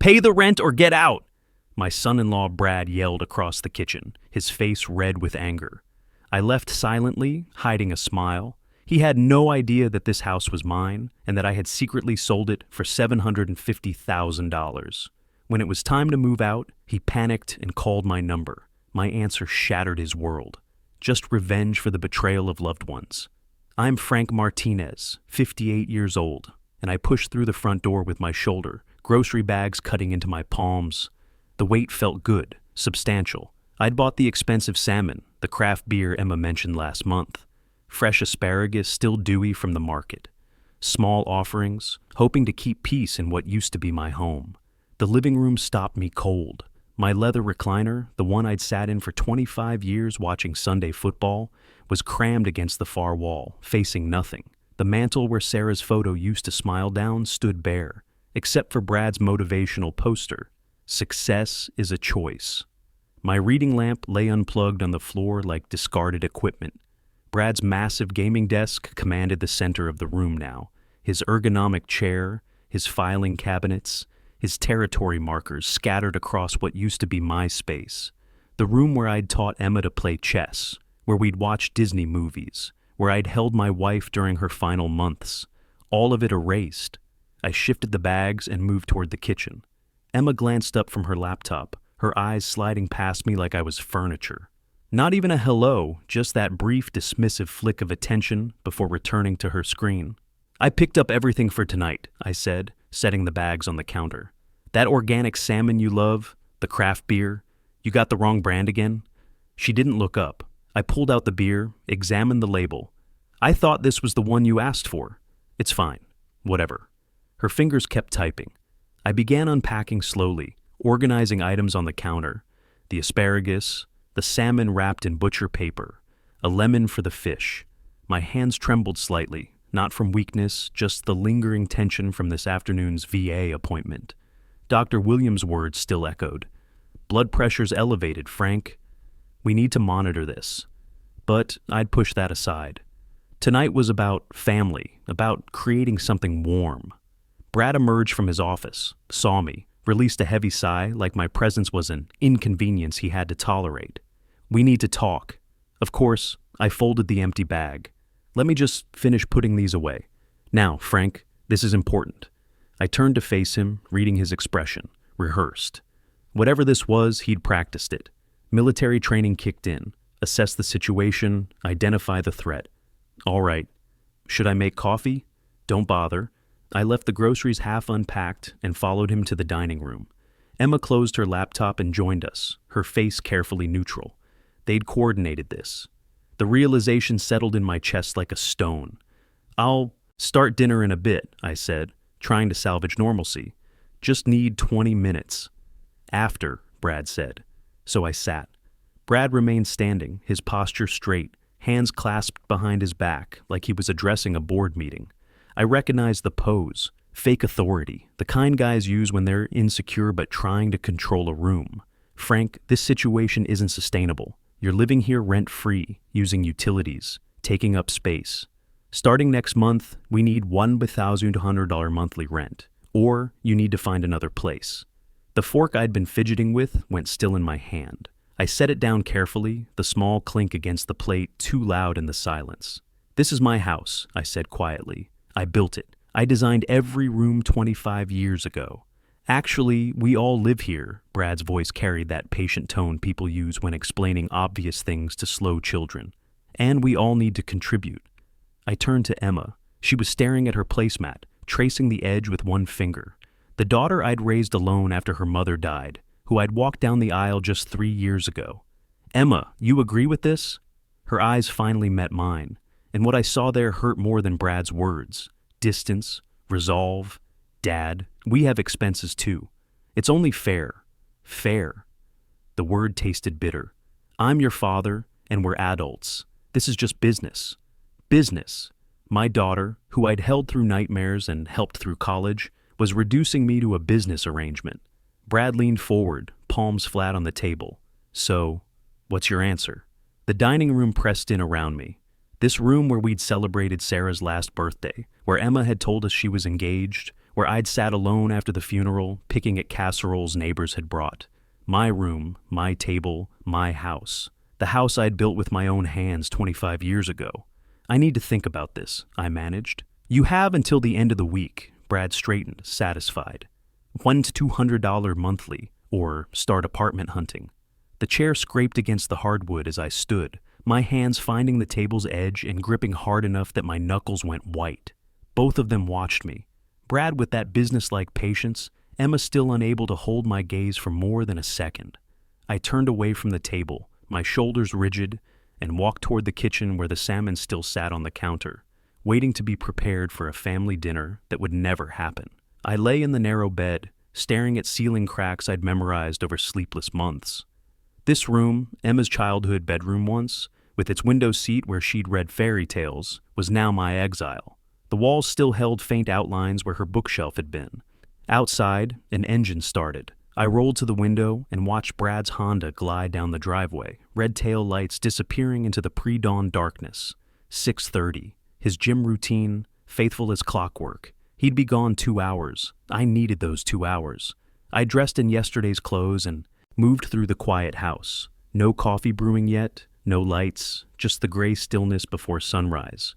Pay the rent or get out! My son-in-law Brad yelled across the kitchen, his face red with anger. I left silently, hiding a smile. He had no idea that this house was mine and that I had secretly sold it for $750,000. When it was time to move out, he panicked and called my number. My answer shattered his world. Just revenge for the betrayal of loved ones. I'm Frank Martinez, 58 years old, and I pushed through the front door with my shoulder, grocery bags cutting into my palms. The weight felt good, substantial. I'd bought the expensive salmon, the craft beer Emma mentioned last month. Fresh asparagus still dewy from the market. Small offerings, hoping to keep peace in what used to be my home. The living room stopped me cold. My leather recliner, the one I'd sat in for 25 years watching Sunday football, was crammed against the far wall, facing nothing. The mantel where Sarah's photo used to smile down stood bare, except for Brad's motivational poster. Success is a choice. My reading lamp lay unplugged on the floor like discarded equipment. Brad's massive gaming desk commanded the center of the room now. His ergonomic chair, his filing cabinets, his territory markers scattered across what used to be my space. The room where I'd taught Emma to play chess, where we'd watched Disney movies, where I'd held my wife during her final months. All of it erased. I shifted the bags and moved toward the kitchen. Emma glanced up from her laptop, her eyes sliding past me like I was furniture. Not even a hello, just that brief, dismissive flick of attention before returning to her screen. I picked up everything for tonight, I said, setting the bags on the counter. That organic salmon you love, the craft beer, you got the wrong brand again? She didn't look up. I pulled out the beer, examined the label. I thought this was the one you asked for. It's fine. Whatever. Her fingers kept typing. I began unpacking slowly, organizing items on the counter. The asparagus, the salmon wrapped in butcher paper, a lemon for the fish. My hands trembled slightly, not from weakness, just the lingering tension from this afternoon's VA appointment. Dr. Williams' words still echoed. Blood pressure's elevated, Frank. We need to monitor this. But I'd push that aside. Tonight was about family, about creating something warm. Brad emerged from his office, saw me, released a heavy sigh like my presence was an inconvenience he had to tolerate. We need to talk. Of course, I folded the empty bag. Let me just finish putting these away. Now, Frank, this is important. I turned to face him, reading his expression, rehearsed. Whatever this was, he'd practiced it. Military training kicked in, assess the situation, identify the threat. All right. Should I make coffee? Don't bother. I left the groceries half unpacked and followed him to the dining room. Emma closed her laptop and joined us, her face carefully neutral. They'd coordinated this. The realization settled in my chest like a stone. I'll start dinner in a bit, I said, trying to salvage normalcy. Just need 20 minutes. After, Brad said. So I sat. Brad remained standing, his posture straight, hands clasped behind his back like he was addressing a board meeting. I recognized the pose, fake authority, the kind guys use when they're insecure but trying to control a room. Frank, this situation isn't sustainable. You're living here rent-free, using utilities, taking up space. Starting next month, we need $1,100 monthly rent, or you need to find another place. The fork I'd been fidgeting with went still in my hand. I set it down carefully, the small clink against the plate too loud in the silence. This is my house, I said quietly. I built it. I designed every room 25 years ago. Actually, we all live here, Brad's voice carried that patient tone people use when explaining obvious things to slow children. And we all need to contribute. I turned to Emma. She was staring at her placemat, tracing the edge with one finger. The daughter I'd raised alone after her mother died, who I'd walked down the aisle just 3 years ago. Emma, you agree with this? Her eyes finally met mine, and what I saw there hurt more than Brad's words. Distance, resolve, Dad, we have expenses too. It's only fair. Fair. The word tasted bitter. I'm your father, and we're adults. This is just business. Business. My daughter, who I'd held through nightmares and helped through college, was reducing me to a business arrangement. Brad leaned forward, palms flat on the table. So, what's your answer? The dining room pressed in around me. This room where we'd celebrated Sarah's last birthday, where Emma had told us she was engaged, where I'd sat alone after the funeral, picking at casseroles neighbors had brought. My room, my table, my house. The house I'd built with my own hands 25 years ago. I need to think about this, I managed. You have until the end of the week, Brad straightened, satisfied. $1 to $200 monthly, or start apartment hunting. The chair scraped against the hardwood as I stood, my hands finding the table's edge and gripping hard enough that my knuckles went white. Both of them watched me. Brad with that businesslike patience, Emma still unable to hold my gaze for more than a second. I turned away from the table, my shoulders rigid, and walked toward the kitchen where the salmon still sat on the counter, waiting to be prepared for a family dinner that would never happen. I lay in the narrow bed, staring at ceiling cracks I'd memorized over sleepless months. This room, Emma's childhood bedroom once, with its window seat where she'd read fairy tales, was now my exile. The walls still held faint outlines where her bookshelf had been. Outside, an engine started. I rolled to the window and watched Brad's Honda glide down the driveway, red tail lights disappearing into the pre-dawn darkness. 6:30. His gym routine, faithful as clockwork. He'd be gone 2 hours. I needed those 2 hours. I dressed in yesterday's clothes and moved through the quiet house. No coffee brewing yet, no lights, just the gray stillness before sunrise.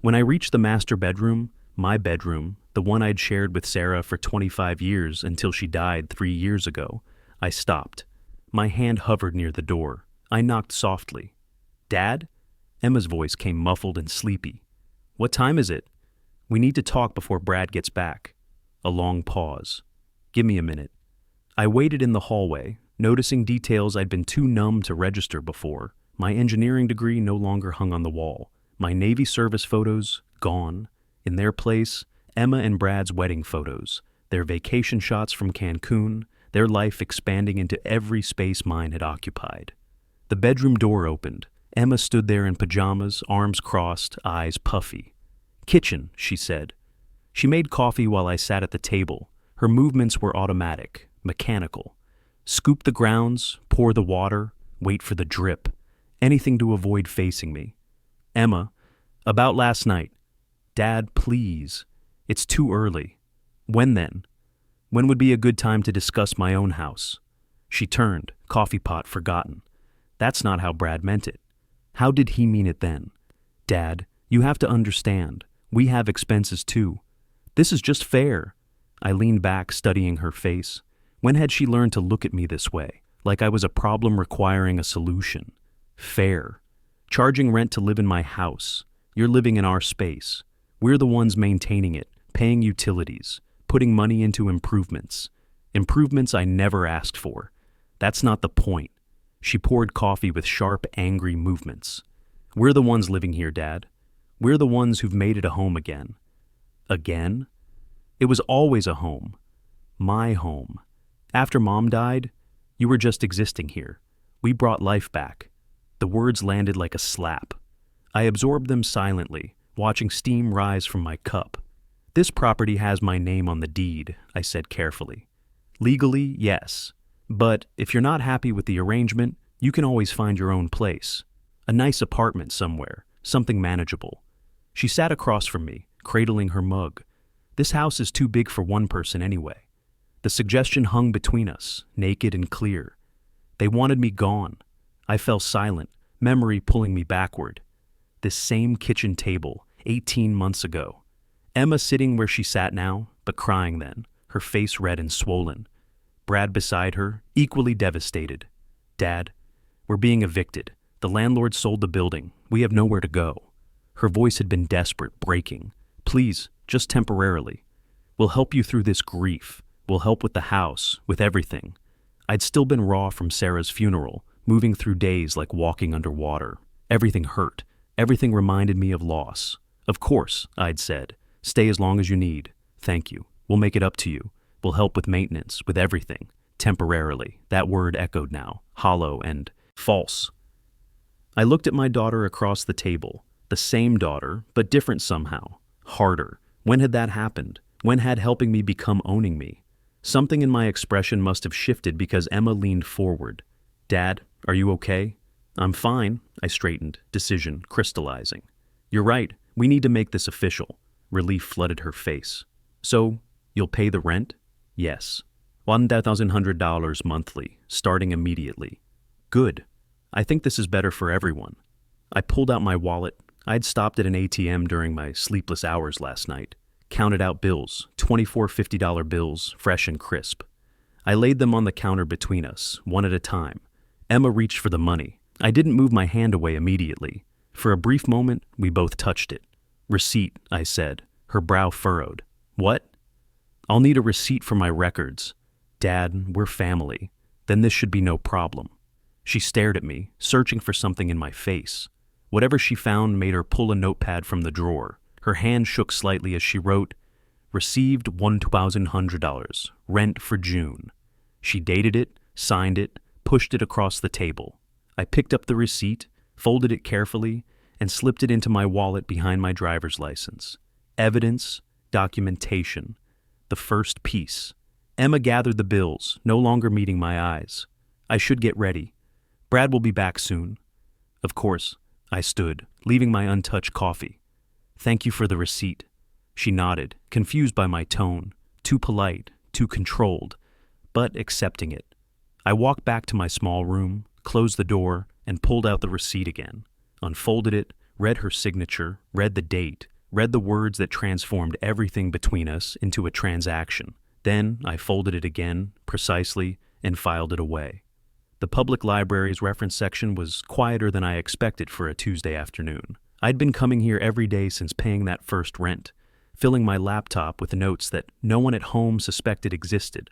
When I reached the master bedroom, my bedroom, the one I'd shared with Sarah for 25 years until she died 3 years ago, I stopped. My hand hovered near the door. I knocked softly. "Dad?" Emma's voice came muffled and sleepy. "What time is it? We need to talk before Brad gets back." A long pause. "Give me a minute." I waited in the hallway, noticing details I'd been too numb to register before. My engineering degree no longer hung on the wall. My Navy service photos, gone. In their place, Emma and Brad's wedding photos, their vacation shots from Cancun, their life expanding into every space mine had occupied. The bedroom door opened. Emma stood there in pajamas, arms crossed, eyes puffy. "Kitchen," she said. She made coffee while I sat at the table. Her movements were automatic, mechanical. Scoop the grounds, pour the water, wait for the drip. Anything to avoid facing me. "Emma, about last night." "Dad, please. It's too early." "When then? When would be a good time to discuss my own house?" She turned, coffee pot forgotten. That's not how Brad meant it. How did he mean it then? "Dad, you have to understand. We have expenses too. This is just fair." I leaned back, studying her face. When had she learned to look at me this way, like I was a problem requiring a solution? Fair. Charging rent to live in my house. You're living in our space. We're the ones maintaining it, paying utilities, putting money into improvements. Improvements I never asked for. That's not the point. She poured coffee with sharp, angry movements. "We're the ones living here, Dad. We're the ones who've made it a home again." Again? It was always a home. My home. After Mom died, you were just existing here. We brought life back. The words landed like a slap. I absorbed them silently, watching steam rise from my cup. "This property has my name on the deed," I said carefully. "Legally, yes. But if you're not happy with the arrangement, you can always find your own place. A nice apartment somewhere, something manageable." She sat across from me, cradling her mug. "This house is too big for one person anyway." The suggestion hung between us, naked and clear. They wanted me gone. I fell silent, memory pulling me backward. This same kitchen table, 18 months ago. Emma sitting where she sat now, but crying then, her face red and swollen. Brad beside her, equally devastated. "Dad, we're being evicted. The landlord sold the building. We have nowhere to go." Her voice had been desperate, breaking. "Please, just temporarily. We'll help you through this grief. We'll help with the house, with everything." I'd still been raw from Sarah's funeral, moving through days like walking underwater. Everything hurt. Everything reminded me of loss. "Of course," I'd said. "Stay as long as you need. Thank you. We'll make it up to you. We'll help with maintenance, with everything. Temporarily." That word echoed now, hollow and false. I looked at my daughter across the table. The same daughter, but different somehow. Harder. When had that happened? When had helping me become owning me? Something in my expression must have shifted because Emma leaned forward. "Dad, are you okay?" "I'm fine," I straightened, decision crystallizing. "You're right. We need to make this official." Relief flooded her face. "So, You'll pay the rent? Yes. $1,100 monthly, starting immediately. Good. I think this is better for everyone. I pulled out my wallet. I'd stopped at an ATM during my sleepless hours last night. Counted out bills, 24 $50 bills, fresh and crisp. I laid them on the counter between us, one at a time. Emma reached for the money. I didn't move my hand away immediately. For a brief moment, we both touched it. Receipt, I said, her brow furrowed. What? I'll need a receipt for my records. Dad, we're family. Then this should be no problem. She stared at me, searching for something in my face. Whatever she found made her pull a notepad from the drawer. Her hand shook slightly as she wrote, Received $1,100, rent for June. She dated it, signed it, pushed it across the table. I picked up the receipt, folded it carefully, and slipped it into my wallet behind my driver's license. Evidence, documentation, the first piece. Emma gathered the bills, no longer meeting my eyes. I should get ready. Brad will be back soon. Of course, I stood, leaving my untouched coffee. Thank you for the receipt. She nodded, confused by my tone, too polite, too controlled, but accepting it. I walked back to my small room, closed the door, and pulled out the receipt again. Unfolded it, read her signature, read the date, read the words that transformed everything between us into a transaction. Then I folded it again, precisely, and filed it away. The public library's reference section was quieter than I expected for a Tuesday afternoon. I'd been coming here every day since paying that first rent, filling my laptop with notes that no one at home suspected existed.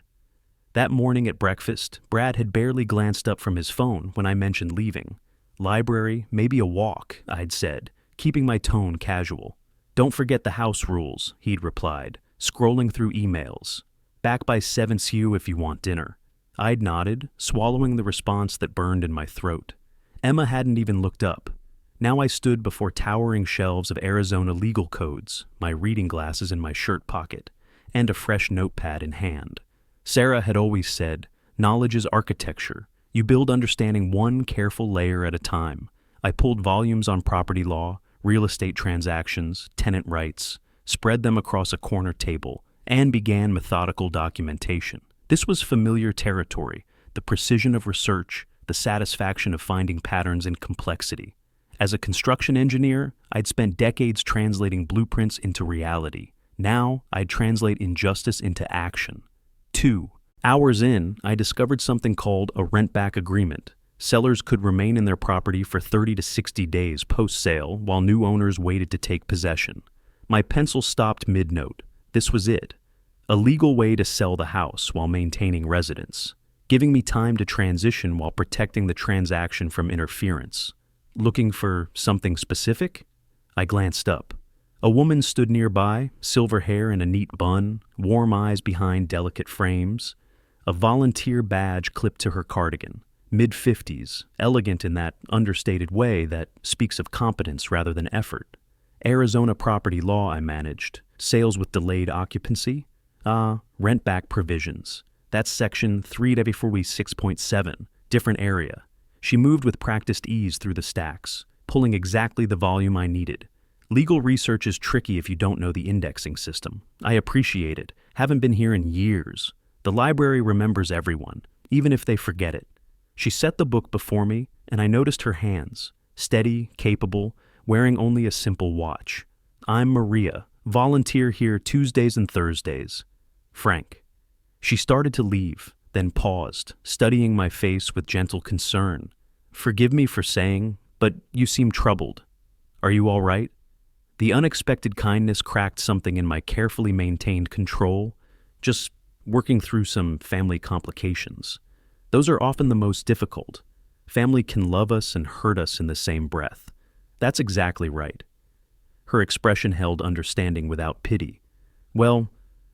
That morning at breakfast, Brad had barely glanced up from his phone when I mentioned leaving. Library, maybe a walk, I'd said, keeping my tone casual. Don't forget the house rules, he'd replied, scrolling through emails. Back by 7 CU if you want dinner. I'd nodded, swallowing the response that burned in my throat. Emma hadn't even looked up. Now I stood before towering shelves of Arizona legal codes, my reading glasses in my shirt pocket, and a fresh notepad in hand. Sarah had always said, knowledge is architecture. You build understanding one careful layer at a time. I pulled volumes on property law, real estate transactions, tenant rights, spread them across a corner table, and began methodical documentation. This was familiar territory, the precision of research, the satisfaction of finding patterns in complexity. As a construction engineer, I'd spent decades translating blueprints into reality. Now, I'd translate injustice into action. 2 hours in, I discovered something called a rent-back agreement. Sellers could remain in their property for 30 to 60 days post-sale while new owners waited to take possession. My pencil stopped mid-note. This was it. A legal way to sell the house while maintaining residence, giving me time to transition while protecting the transaction from interference. Looking for something specific? I glanced up. A woman stood nearby, silver hair in a neat bun, warm eyes behind delicate frames, a volunteer badge clipped to her cardigan, mid-50s, elegant in that understated way that speaks of competence rather than effort. Arizona property law I managed, sales with delayed occupancy, rent-back provisions. That's section 3W4W6.7, different area. She moved with practiced ease through the stacks, pulling exactly the volume I needed. Legal research is tricky if you don't know the indexing system. I appreciate it. Haven't been here in years. The library remembers everyone, even if they forget it. She set the book before me, and I noticed her hands, steady, capable, wearing only a simple watch. I'm Maria, volunteer here Tuesdays and Thursdays. Frank. She started to leave, then paused, studying my face with gentle concern. Forgive me for saying, but you seem troubled. Are you all right? The unexpected kindness cracked something in my carefully maintained control, just working through some family complications. Those are often the most difficult. Family can love us and hurt us in the same breath. That's exactly right. Her expression held understanding without pity. Well,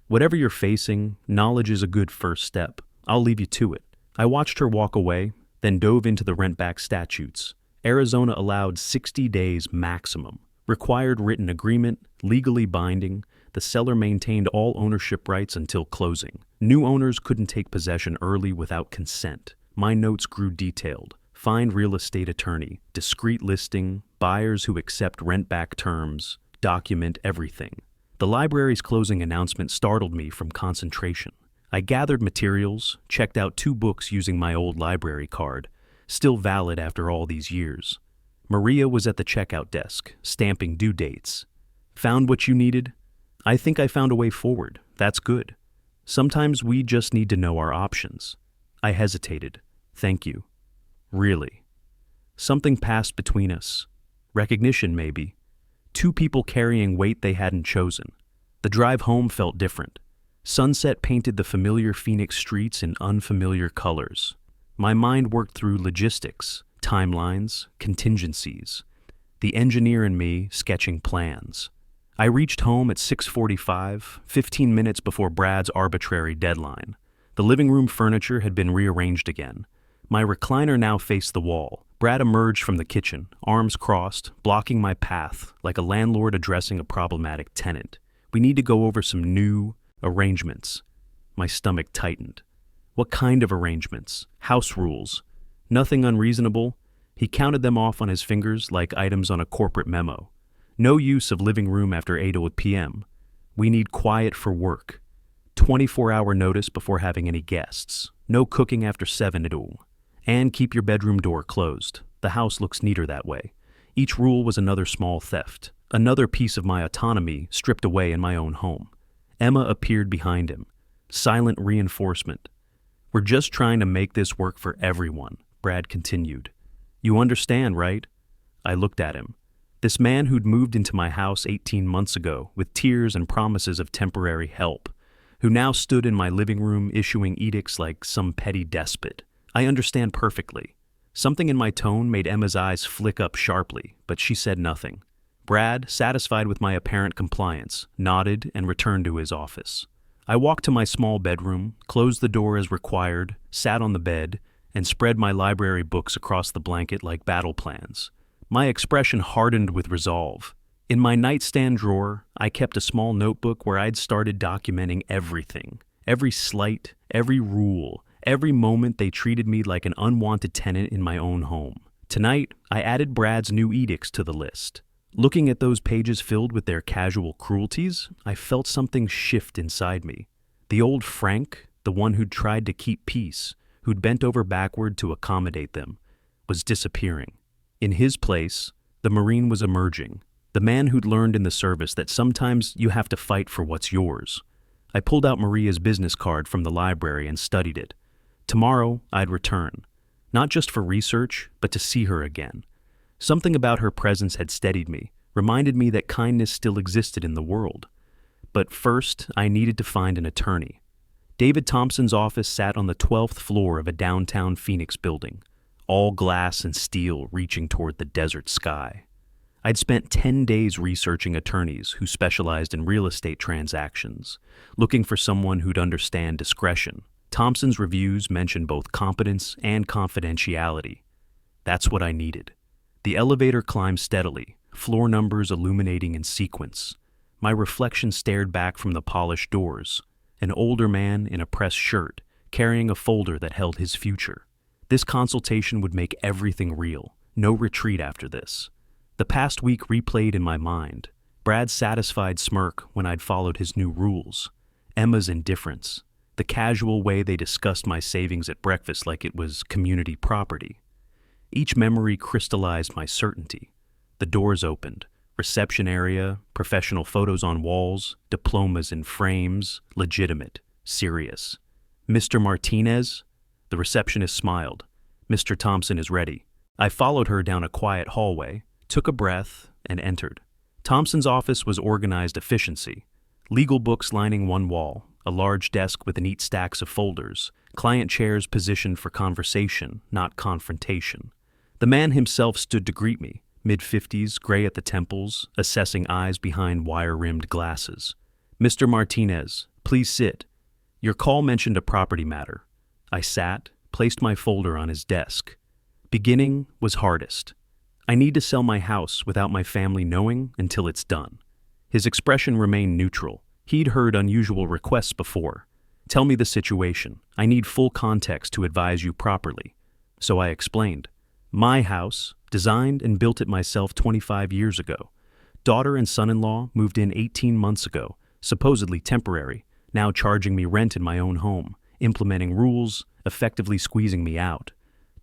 whatever you're facing, knowledge is a good first step. I'll leave you to it. I watched her walk away, then dove into the rent-back statutes. Arizona allowed 60 days maximum. Required written agreement, legally binding. The seller maintained all ownership rights until closing. New owners couldn't take possession early without consent. My notes grew detailed. Find real estate attorney, discreet listing, buyers who accept rent-back terms, document everything. The library's closing announcement startled me from concentration. I gathered materials, checked out 2 books using my old library card, still valid after all these years. Maria was at the checkout desk, stamping due dates. Found what you needed? I think I found a way forward. That's good. Sometimes we just need to know our options. I hesitated. Thank you. Really. Something passed between us. Recognition, maybe. 2 people carrying weight they hadn't chosen. The drive home felt different. Sunset painted the familiar Phoenix streets in unfamiliar colors. My mind worked through logistics, timelines, contingencies. The engineer in me sketching plans. I reached home at 6:45, 15 minutes before Brad's arbitrary deadline. The living room furniture had been rearranged again. My recliner now faced the wall. Brad emerged from the kitchen, arms crossed, blocking my path like a landlord addressing a problematic tenant. We need to go over some new arrangements. My stomach tightened. What kind of arrangements? House rules. Nothing unreasonable. He counted them off on his fingers like items on a corporate memo. No use of living room after 8 p.m. We need quiet for work. 24-hour notice before having any guests. No cooking after 7 at all. And keep your bedroom door closed. The house looks neater that way. Each rule was another small theft. Another piece of my autonomy stripped away in my own home. Emma appeared behind him. Silent reinforcement. We're just trying to make this work for everyone, Brad continued. You understand, right? I looked at him. This man who'd moved into my house 18 months ago with tears and promises of temporary help, who now stood in my living room issuing edicts like some petty despot. I understand perfectly. Something in my tone made Emma's eyes flick up sharply, but she said nothing. Brad, satisfied with my apparent compliance, nodded and returned to his office. I walked to my small bedroom, closed the door as required, sat on the bed, and spread my library books across the blanket like battle plans. My expression hardened with resolve. In my nightstand drawer, I kept a small notebook where I'd started documenting everything. Every slight, every rule, every moment they treated me like an unwanted tenant in my own home. Tonight, I added Brad's new edicts to the list. Looking at those pages filled with their casual cruelties, I felt something shift inside me. The old Frank, the one who'd tried to keep peace, who'd bent over backward to accommodate them, was disappearing. In his place, the Marine was emerging, the man who'd learned in the service that sometimes you have to fight for what's yours. I pulled out Maria's business card from the library and studied it. Tomorrow, I'd return, not just for research, but to see her again. Something about her presence had steadied me, reminded me that kindness still existed in the world. But first, I needed to find an attorney. David Thompson's office sat on the 12th floor of a downtown Phoenix building, all glass and steel reaching toward the desert sky. I'd spent 10 days researching attorneys who specialized in real estate transactions, looking for someone who'd understand discretion. Thompson's reviews mentioned both competence and confidentiality. That's what I needed. The elevator climbed steadily, floor numbers illuminating in sequence. My reflection stared back from the polished doors, an older man in a pressed shirt, carrying a folder that held his future. This consultation would make everything real. No retreat after this. The past week replayed in my mind. Brad's satisfied smirk when I'd followed his new rules. Emma's indifference. The casual way they discussed my savings at breakfast like it was community property. Each memory crystallized my certainty. The doors opened. Reception area, professional photos on walls, diplomas in frames, legitimate, serious. Mr. Martinez? The receptionist smiled. Mr. Thompson is ready. I followed her down a quiet hallway, took a breath, and entered. Thompson's office was organized efficiency. Legal books lining one wall, a large desk with neat stacks of folders, client chairs positioned for conversation, not confrontation. The man himself stood to greet me, mid-50s, gray at the temples, assessing eyes behind wire-rimmed glasses. Mr. Martinez, please sit. Your call mentioned a property matter. I sat, placed my folder on his desk. Beginning was hardest. I need to sell my house without my family knowing until it's done. His expression remained neutral. He'd heard unusual requests before. Tell me the situation. I need full context to advise you properly. So I explained. My house, designed and built it myself 25 years ago. Daughter and son-in-law moved in 18 months ago, supposedly temporary, now charging me rent in my own home, implementing rules, effectively squeezing me out.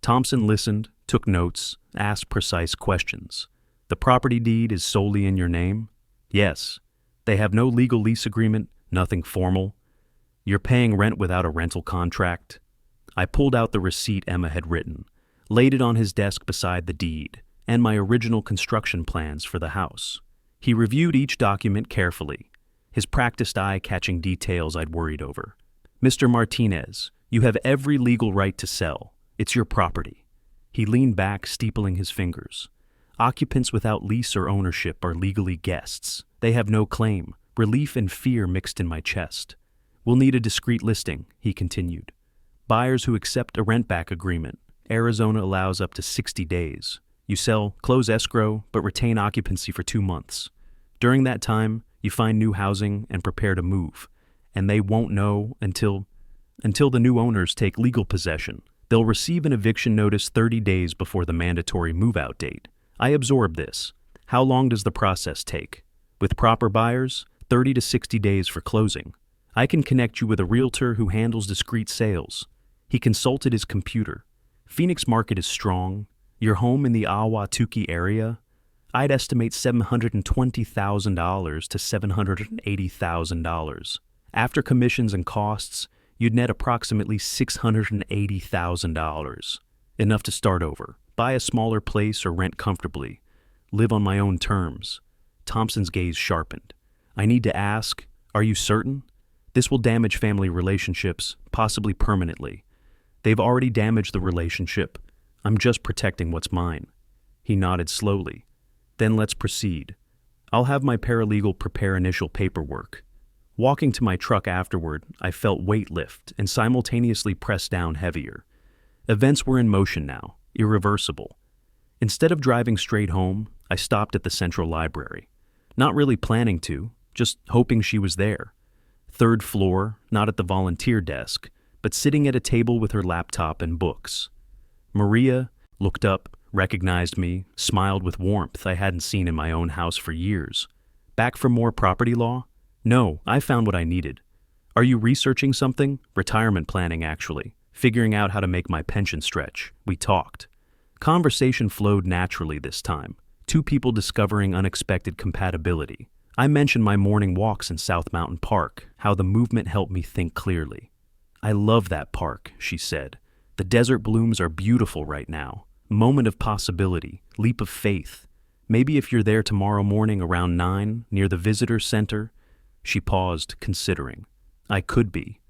Thompson listened, took notes, asked precise questions. The property deed is solely in your name? Yes. They have no legal lease agreement, nothing formal. You're paying rent without a rental contract? I pulled out the receipt Emma had written, laid it on his desk beside the deed, and my original construction plans for the house. He reviewed each document carefully, his practiced eye catching details I'd worried over. Mr. Martinez, you have every legal right to sell. It's your property. He leaned back, steepling his fingers. Occupants without lease or ownership are legally guests. They have no claim. Relief and fear mixed in my chest. We'll need a discreet listing, he continued. Buyers who accept a rent-back agreement. Arizona allows up to 60 days. You sell, close escrow, but retain occupancy for 2 months. During that time, you find new housing and prepare to move. And they won't know until the new owners take legal possession. They'll receive an eviction notice 30 days before the mandatory move-out date. I absorb this. How long does the process take? With proper buyers, 30 to 60 days for closing. I can connect you with a realtor who handles discreet sales. He consulted his computer. Phoenix market is strong. Your home in the Ahwatukee area? I'd estimate $720,000 to $780,000. After commissions and costs, you'd net approximately $680,000. Enough to start over, buy a smaller place or rent comfortably, live on my own terms. Thompson's gaze sharpened. I need to ask, are you certain? This will damage family relationships, possibly permanently. They've already damaged the relationship. I'm just protecting what's mine. He nodded slowly. Then let's proceed. I'll have my paralegal prepare initial paperwork. Walking to my truck afterward, I felt weight lift and simultaneously press down heavier. Events were in motion now, irreversible. Instead of driving straight home, I stopped at the central library. Not really planning to, just hoping she was there. 3rd floor, not at the volunteer desk, but sitting at a table with her laptop and books. Maria looked up, recognized me, smiled with warmth I hadn't seen in my own house for years. Back for more property law? No, I found what I needed. Are you researching something? Retirement planning, actually. Figuring out how to make my pension stretch. We talked. Conversation flowed naturally this time. 2 people discovering unexpected compatibility. I mentioned my morning walks in South Mountain Park, how the movement helped me think clearly. I love that park, she said. The desert blooms are beautiful right now. Moment of possibility, leap of faith. Maybe if you're there tomorrow morning around 9, near the visitor center. She paused, considering. I could be.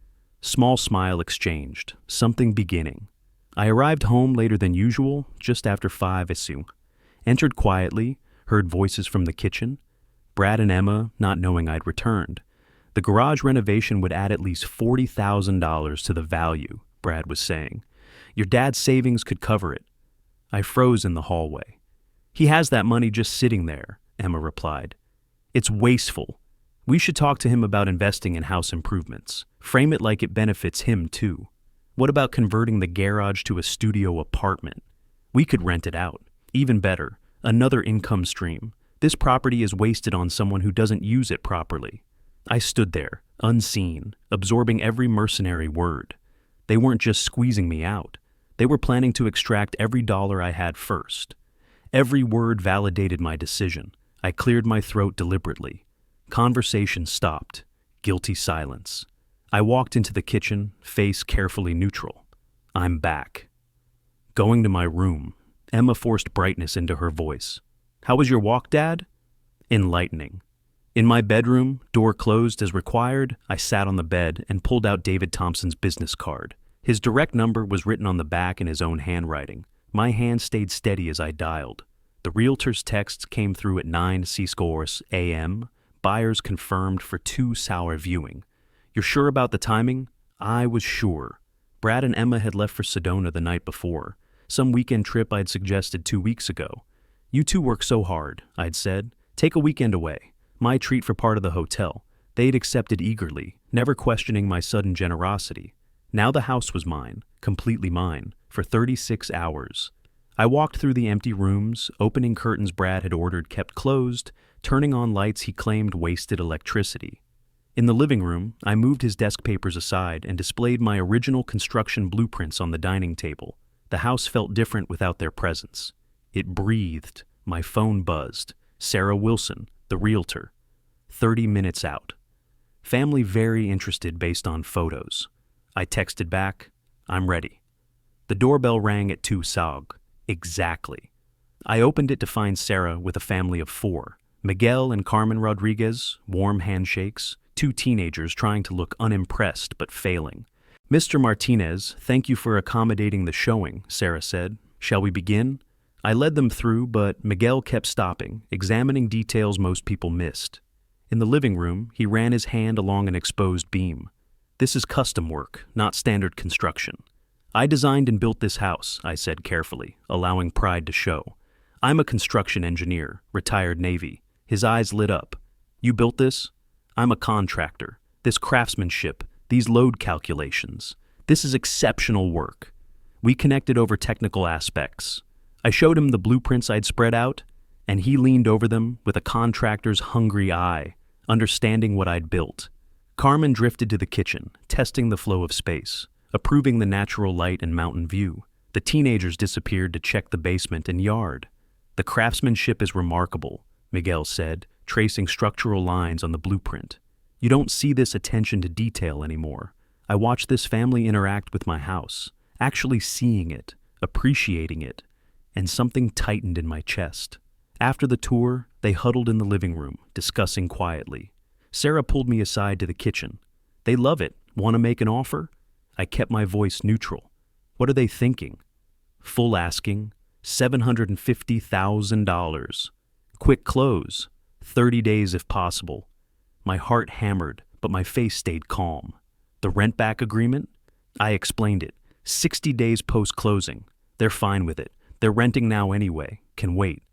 Small smile exchanged, something beginning. I arrived home later than usual, just after 5 assume. Entered quietly, heard voices from the kitchen. Brad and Emma, not knowing I'd returned. The garage renovation would add at least $40,000 to the value, Brad was saying. Your dad's savings could cover it. I froze in the hallway. He has that money just sitting there, Emma replied. It's wasteful. We should talk to him about investing in house improvements. Frame it like it benefits him, too. What about converting the garage to a studio apartment? We could rent it out. Even better, another income stream. This property is wasted on someone who doesn't use it properly. I stood there, unseen, absorbing every mercenary word. They weren't just squeezing me out. They were planning to extract every dollar I had first. Every word validated my decision. I cleared my throat deliberately. Conversation stopped. Guilty silence. I walked into the kitchen, face carefully neutral. I'm back. Going to my room, Emma forced brightness into her voice. How was your walk, Dad? Enlightening. In my bedroom, door closed as required, I sat on the bed and pulled out David Thompson's business card. His direct number was written on the back in his own handwriting. My hand stayed steady as I dialed. The realtor's texts came through at 9 a.m. Buyers confirmed for 2 sour viewing. You're sure about the timing? I was sure. Brad and Emma had left for Sedona the night before, some weekend trip I'd suggested 2 weeks ago. You two work so hard, I'd said. Take a weekend away. My treat for part of the hotel. They'd accepted eagerly, never questioning my sudden generosity. Now the house was mine, completely mine, for 36 hours. I walked through the empty rooms, opening curtains Brad had ordered kept closed, Turning on lights he claimed wasted electricity. In the living room, I moved his desk papers aside and displayed my original construction blueprints on the dining table. The house felt different without their presence. It breathed. My phone buzzed. Sarah Wilson, the realtor. 30 minutes out. Family very interested based on photos. I texted back, I'm ready. The doorbell rang at 2 SOG. Exactly. I opened it to find Sarah with a family of 4. Miguel and Carmen Rodriguez, warm handshakes, 2 teenagers trying to look unimpressed but failing. Mr. Martinez, thank you for accommodating the showing, Sarah said. Shall we begin? I led them through, but Miguel kept stopping, examining details most people missed. In the living room, he ran his hand along an exposed beam. This is custom work, not standard construction. I designed and built this house, I said carefully, allowing pride to show. I'm a construction engineer, retired Navy. His eyes lit up. You built this? I'm a contractor. This craftsmanship, these load calculations. This is exceptional work. We connected over technical aspects. I showed him the blueprints I'd spread out, and he leaned over them with a contractor's hungry eye, understanding what I'd built. Carmen drifted to the kitchen, testing the flow of space, approving the natural light and mountain view. The teenagers disappeared to check the basement and yard. The craftsmanship is remarkable, Miguel said, tracing structural lines on the blueprint. You don't see this attention to detail anymore. I watched this family interact with my house, actually seeing it, appreciating it, and something tightened in my chest. After the tour, they huddled in the living room, discussing quietly. Sarah pulled me aside to the kitchen. They love it. Want to make an offer? I kept my voice neutral. What are they thinking? Full asking, $750,000. Quick close, 30 days if possible. My heart hammered, but my face stayed calm. The rent-back agreement? I explained it. 60 days post-closing. They're fine with it. They're renting now anyway. Can wait.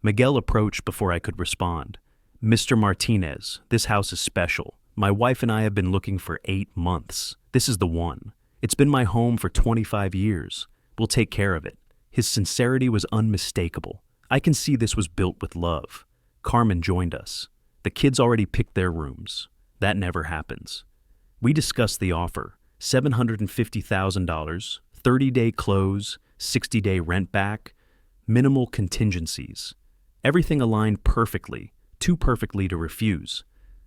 Miguel approached before I could respond. Mr. Martinez, this house is special. My wife and I have been looking for 8 months. This is the one. It's been my home for 25 years. We'll take care of it. His sincerity was unmistakable. I can see this was built with love. Carmen joined us. The kids already picked their rooms. That never happens. We discussed the offer. $750,000, 30-day close, 60-day rent back, minimal contingencies. Everything aligned perfectly, too perfectly to refuse.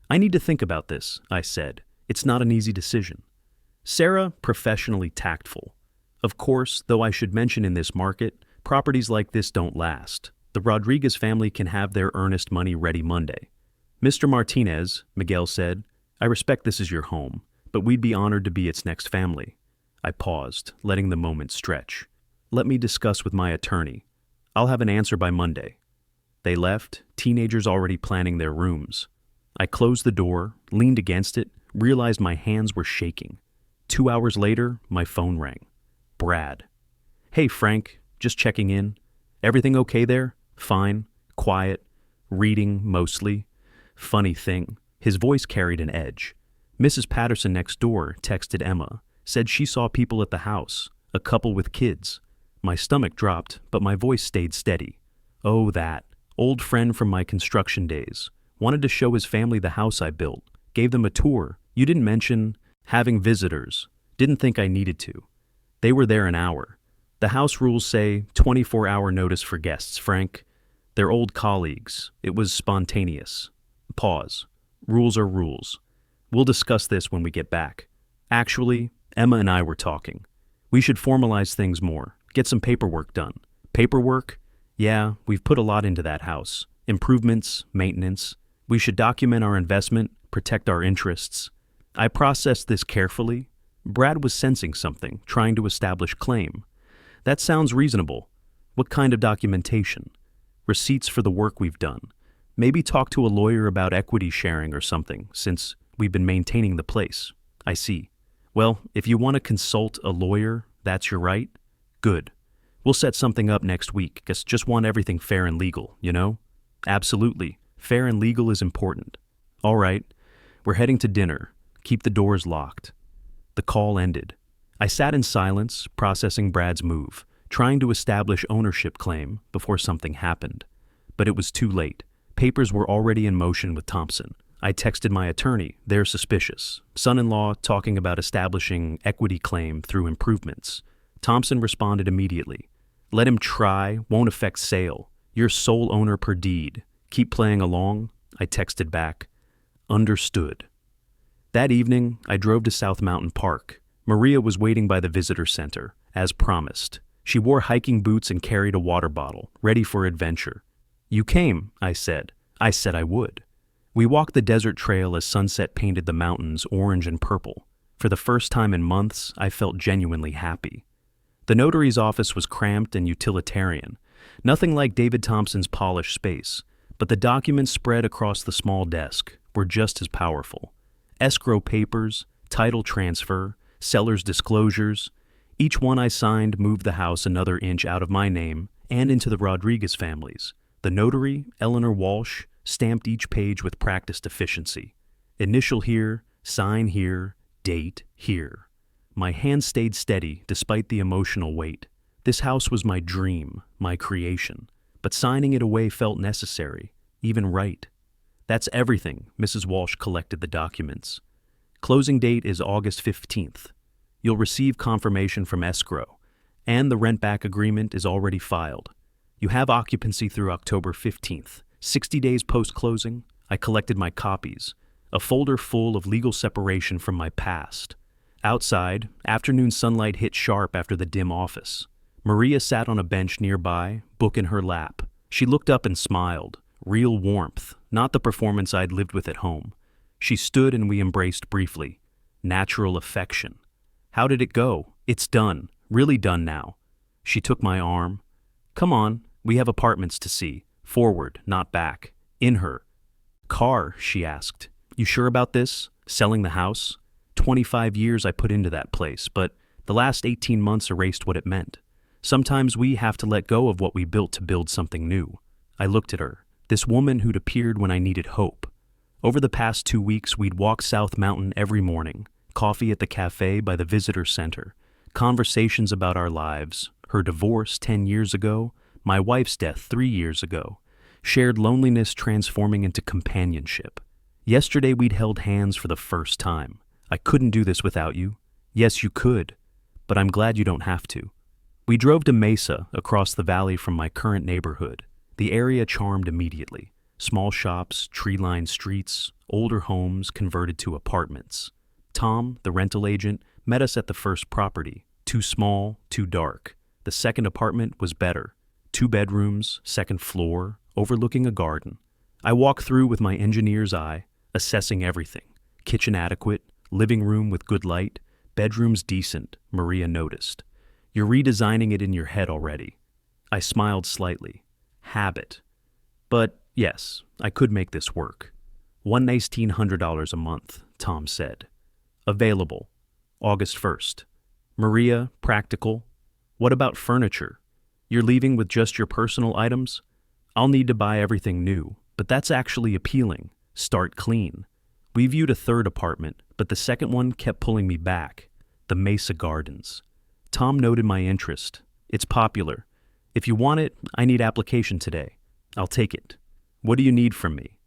I need to think about this, I said. It's not an easy decision. Sarah, professionally tactful. Of course, though I should mention in this market, properties like this don't last. The Rodriguez family can have their earnest money ready Monday. Mr. Martinez, Miguel said, I respect this is your home, but we'd be honored to be its next family. I paused, letting the moment stretch. Let me discuss with my attorney. I'll have an answer by Monday. They left, teenagers already planning their rooms. I closed the door, leaned against it, realized my hands were shaking. 2 hours later, my phone rang. Brad. Hey, Frank, just checking in. Everything okay there? Fine. Quiet. Reading, mostly. Funny thing, his voice carried an edge. Mrs. Patterson next door texted Emma, said she saw people at the house, a couple with kids. My stomach dropped, but my voice stayed steady. Oh, that. Old friend from my construction days. Wanted to show his family the house I built. Gave them a tour. You didn't mention having visitors. Didn't think I needed to. They were there an hour. The house rules say 24-hour notice for guests, Frank. They're old colleagues. It was spontaneous. Pause. Rules are rules. We'll discuss this when we get back. Actually, Emma and I were talking. We should formalize things more. Get some paperwork done. Paperwork? Yeah, we've put a lot into that house. Improvements, maintenance. We should document our investment, protect our interests. I processed this carefully. Brad was sensing something, trying to establish claim. That sounds reasonable. What kind of documentation? Receipts for the work we've done. Maybe talk to a lawyer about equity sharing or something, since we've been maintaining the place. I see. Well, if you want to consult a lawyer, that's your right. Good. We'll set something up next week. Just want everything fair and legal, you know? Absolutely. Fair and legal is important. All right. We're heading to dinner. Keep the doors locked. The call ended. I sat in silence, processing Brad's move, trying to establish ownership claim before something happened. But it was too late. Papers were already in motion with Thompson. I texted my attorney, they're suspicious. Son-in-law talking about establishing equity claim through improvements. Thompson responded immediately. Let him try, won't affect sale. You're sole owner per deed. Keep playing along? I texted back. Understood. That evening, I drove to South Mountain Park. Maria was waiting by the visitor center, as promised. She wore hiking boots and carried a water bottle, ready for adventure. You came, I said. I said I would. We walked the desert trail as sunset painted the mountains orange and purple. For the first time in months, I felt genuinely happy. The notary's office was cramped and utilitarian, nothing like David Thompson's polished space, but the documents spread across the small desk were just as powerful. Escrow papers, title transfer, seller's disclosures. Each one I signed moved the house another inch out of my name and into the Rodriguez family's. The notary, Eleanor Walsh, stamped each page with practiced efficiency. Initial here, sign here, date here. My hand stayed steady despite the emotional weight. This house was my dream, my creation, but signing it away felt necessary, even right. That's everything. Mrs. Walsh collected the documents. Closing date is August 15th. You'll receive confirmation from escrow, and the rent-back agreement is already filed. You have occupancy through October 15th. 60 days post-closing, I collected my copies, a folder full of legal separation from my past. Outside, afternoon sunlight hit sharp after the dim office. Maria sat on a bench nearby, book in her lap. She looked up and smiled, real warmth, not the performance I'd lived with at home. She stood and we embraced briefly. Natural affection. How did it go? It's done, really done now. She took my arm. Come on, we have apartments to see. Forward, not back. In her. Car, she asked. You sure about this? Selling the house? 25 years I put into that place, but the last 18 months erased what it meant. Sometimes we have to let go of what we built to build something new. I looked at her, this woman who'd appeared when I needed hope. Over the past 2 weeks, we'd walk South Mountain every morning, coffee at the cafe by the visitor center, conversations about our lives, her divorce 10 years ago, my wife's death 3 years ago, shared loneliness transforming into companionship. Yesterday we'd held hands for the first time. I couldn't do this without you. Yes, you could, but I'm glad you don't have to. We drove to Mesa, across the valley from my current neighborhood. The area charmed immediately. Small shops, tree-lined streets, older homes converted to apartments. Tom, the rental agent, met us at the first property. Too small, too dark. The second apartment was better. 2 bedrooms, second floor, overlooking a garden. I walked through with my engineer's eye, assessing everything. Kitchen adequate, living room with good light, bedrooms decent, Maria noticed. You're redesigning it in your head already. I smiled slightly. Habit. But yes, I could make this work. $1,900 a month, Tom said. Available. August 1st. Maria, practical. What about furniture? You're leaving with just your personal items? I'll need to buy everything new, but that's actually appealing. Start clean. We viewed a third apartment, but the second one kept pulling me back. The Mesa Gardens. Tom noted my interest. It's popular. If you want it, I need application today. I'll take it. What do you need from me?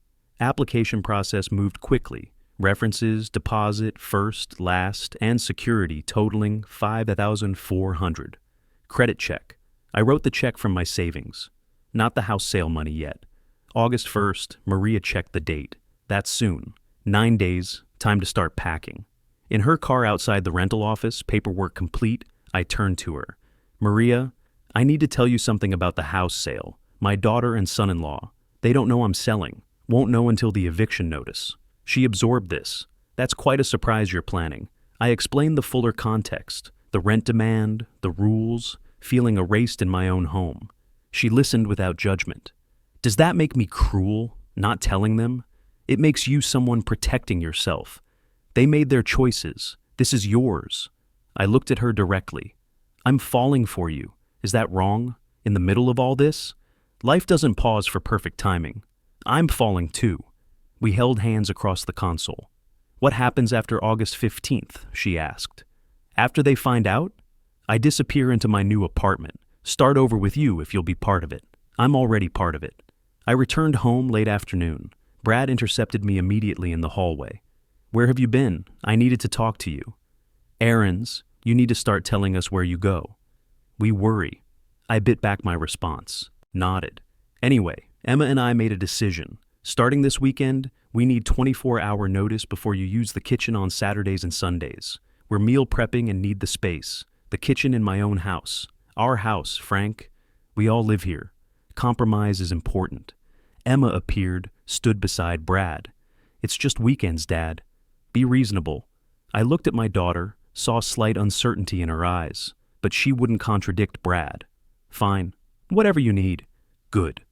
Application process moved quickly. References, deposit, first, last, and security totaling $5,400. Credit check. I wrote the check from my savings. Not the house sale money yet. August 1st, Maria checked the date. That's soon. 9 days, time to start packing. In her car outside the rental office, paperwork complete, I turned to her. Maria, I need to tell you something about the house sale. My daughter and son-in-law. They don't know I'm selling. Won't know until the eviction notice. She absorbed this. That's quite a surprise you're planning. I explained the fuller context, the rent demand, the rules, feeling erased in my own home. She listened without judgment. Does that make me cruel, not telling them? It makes you someone protecting yourself. They made their choices. This is yours. I looked at her directly. I'm falling for you. Is that wrong? In the middle of all this? Life doesn't pause for perfect timing. I'm falling too. We held hands across the console. What happens after August 15th? She asked. After they find out? I disappear into my new apartment. Start over with you if you'll be part of it. I'm already part of it. I returned home late afternoon. Brad intercepted me immediately in the hallway. "Where have you been? I needed to talk to you." "Errands. You need to start telling us where you go." "We worry." I bit back my response, nodded. "Anyway, Emma and I made a decision. Starting this weekend, we need 24-hour notice before you use the kitchen on Saturdays and Sundays. We're meal prepping and need the space. The kitchen in my own house. Our house, Frank. We all live here. Compromise is important." Emma appeared, stood beside Brad. "It's just weekends, Dad. Be reasonable." I looked at my daughter, saw slight uncertainty in her eyes, but she wouldn't contradict Brad. "Fine. Whatever you need." "Good."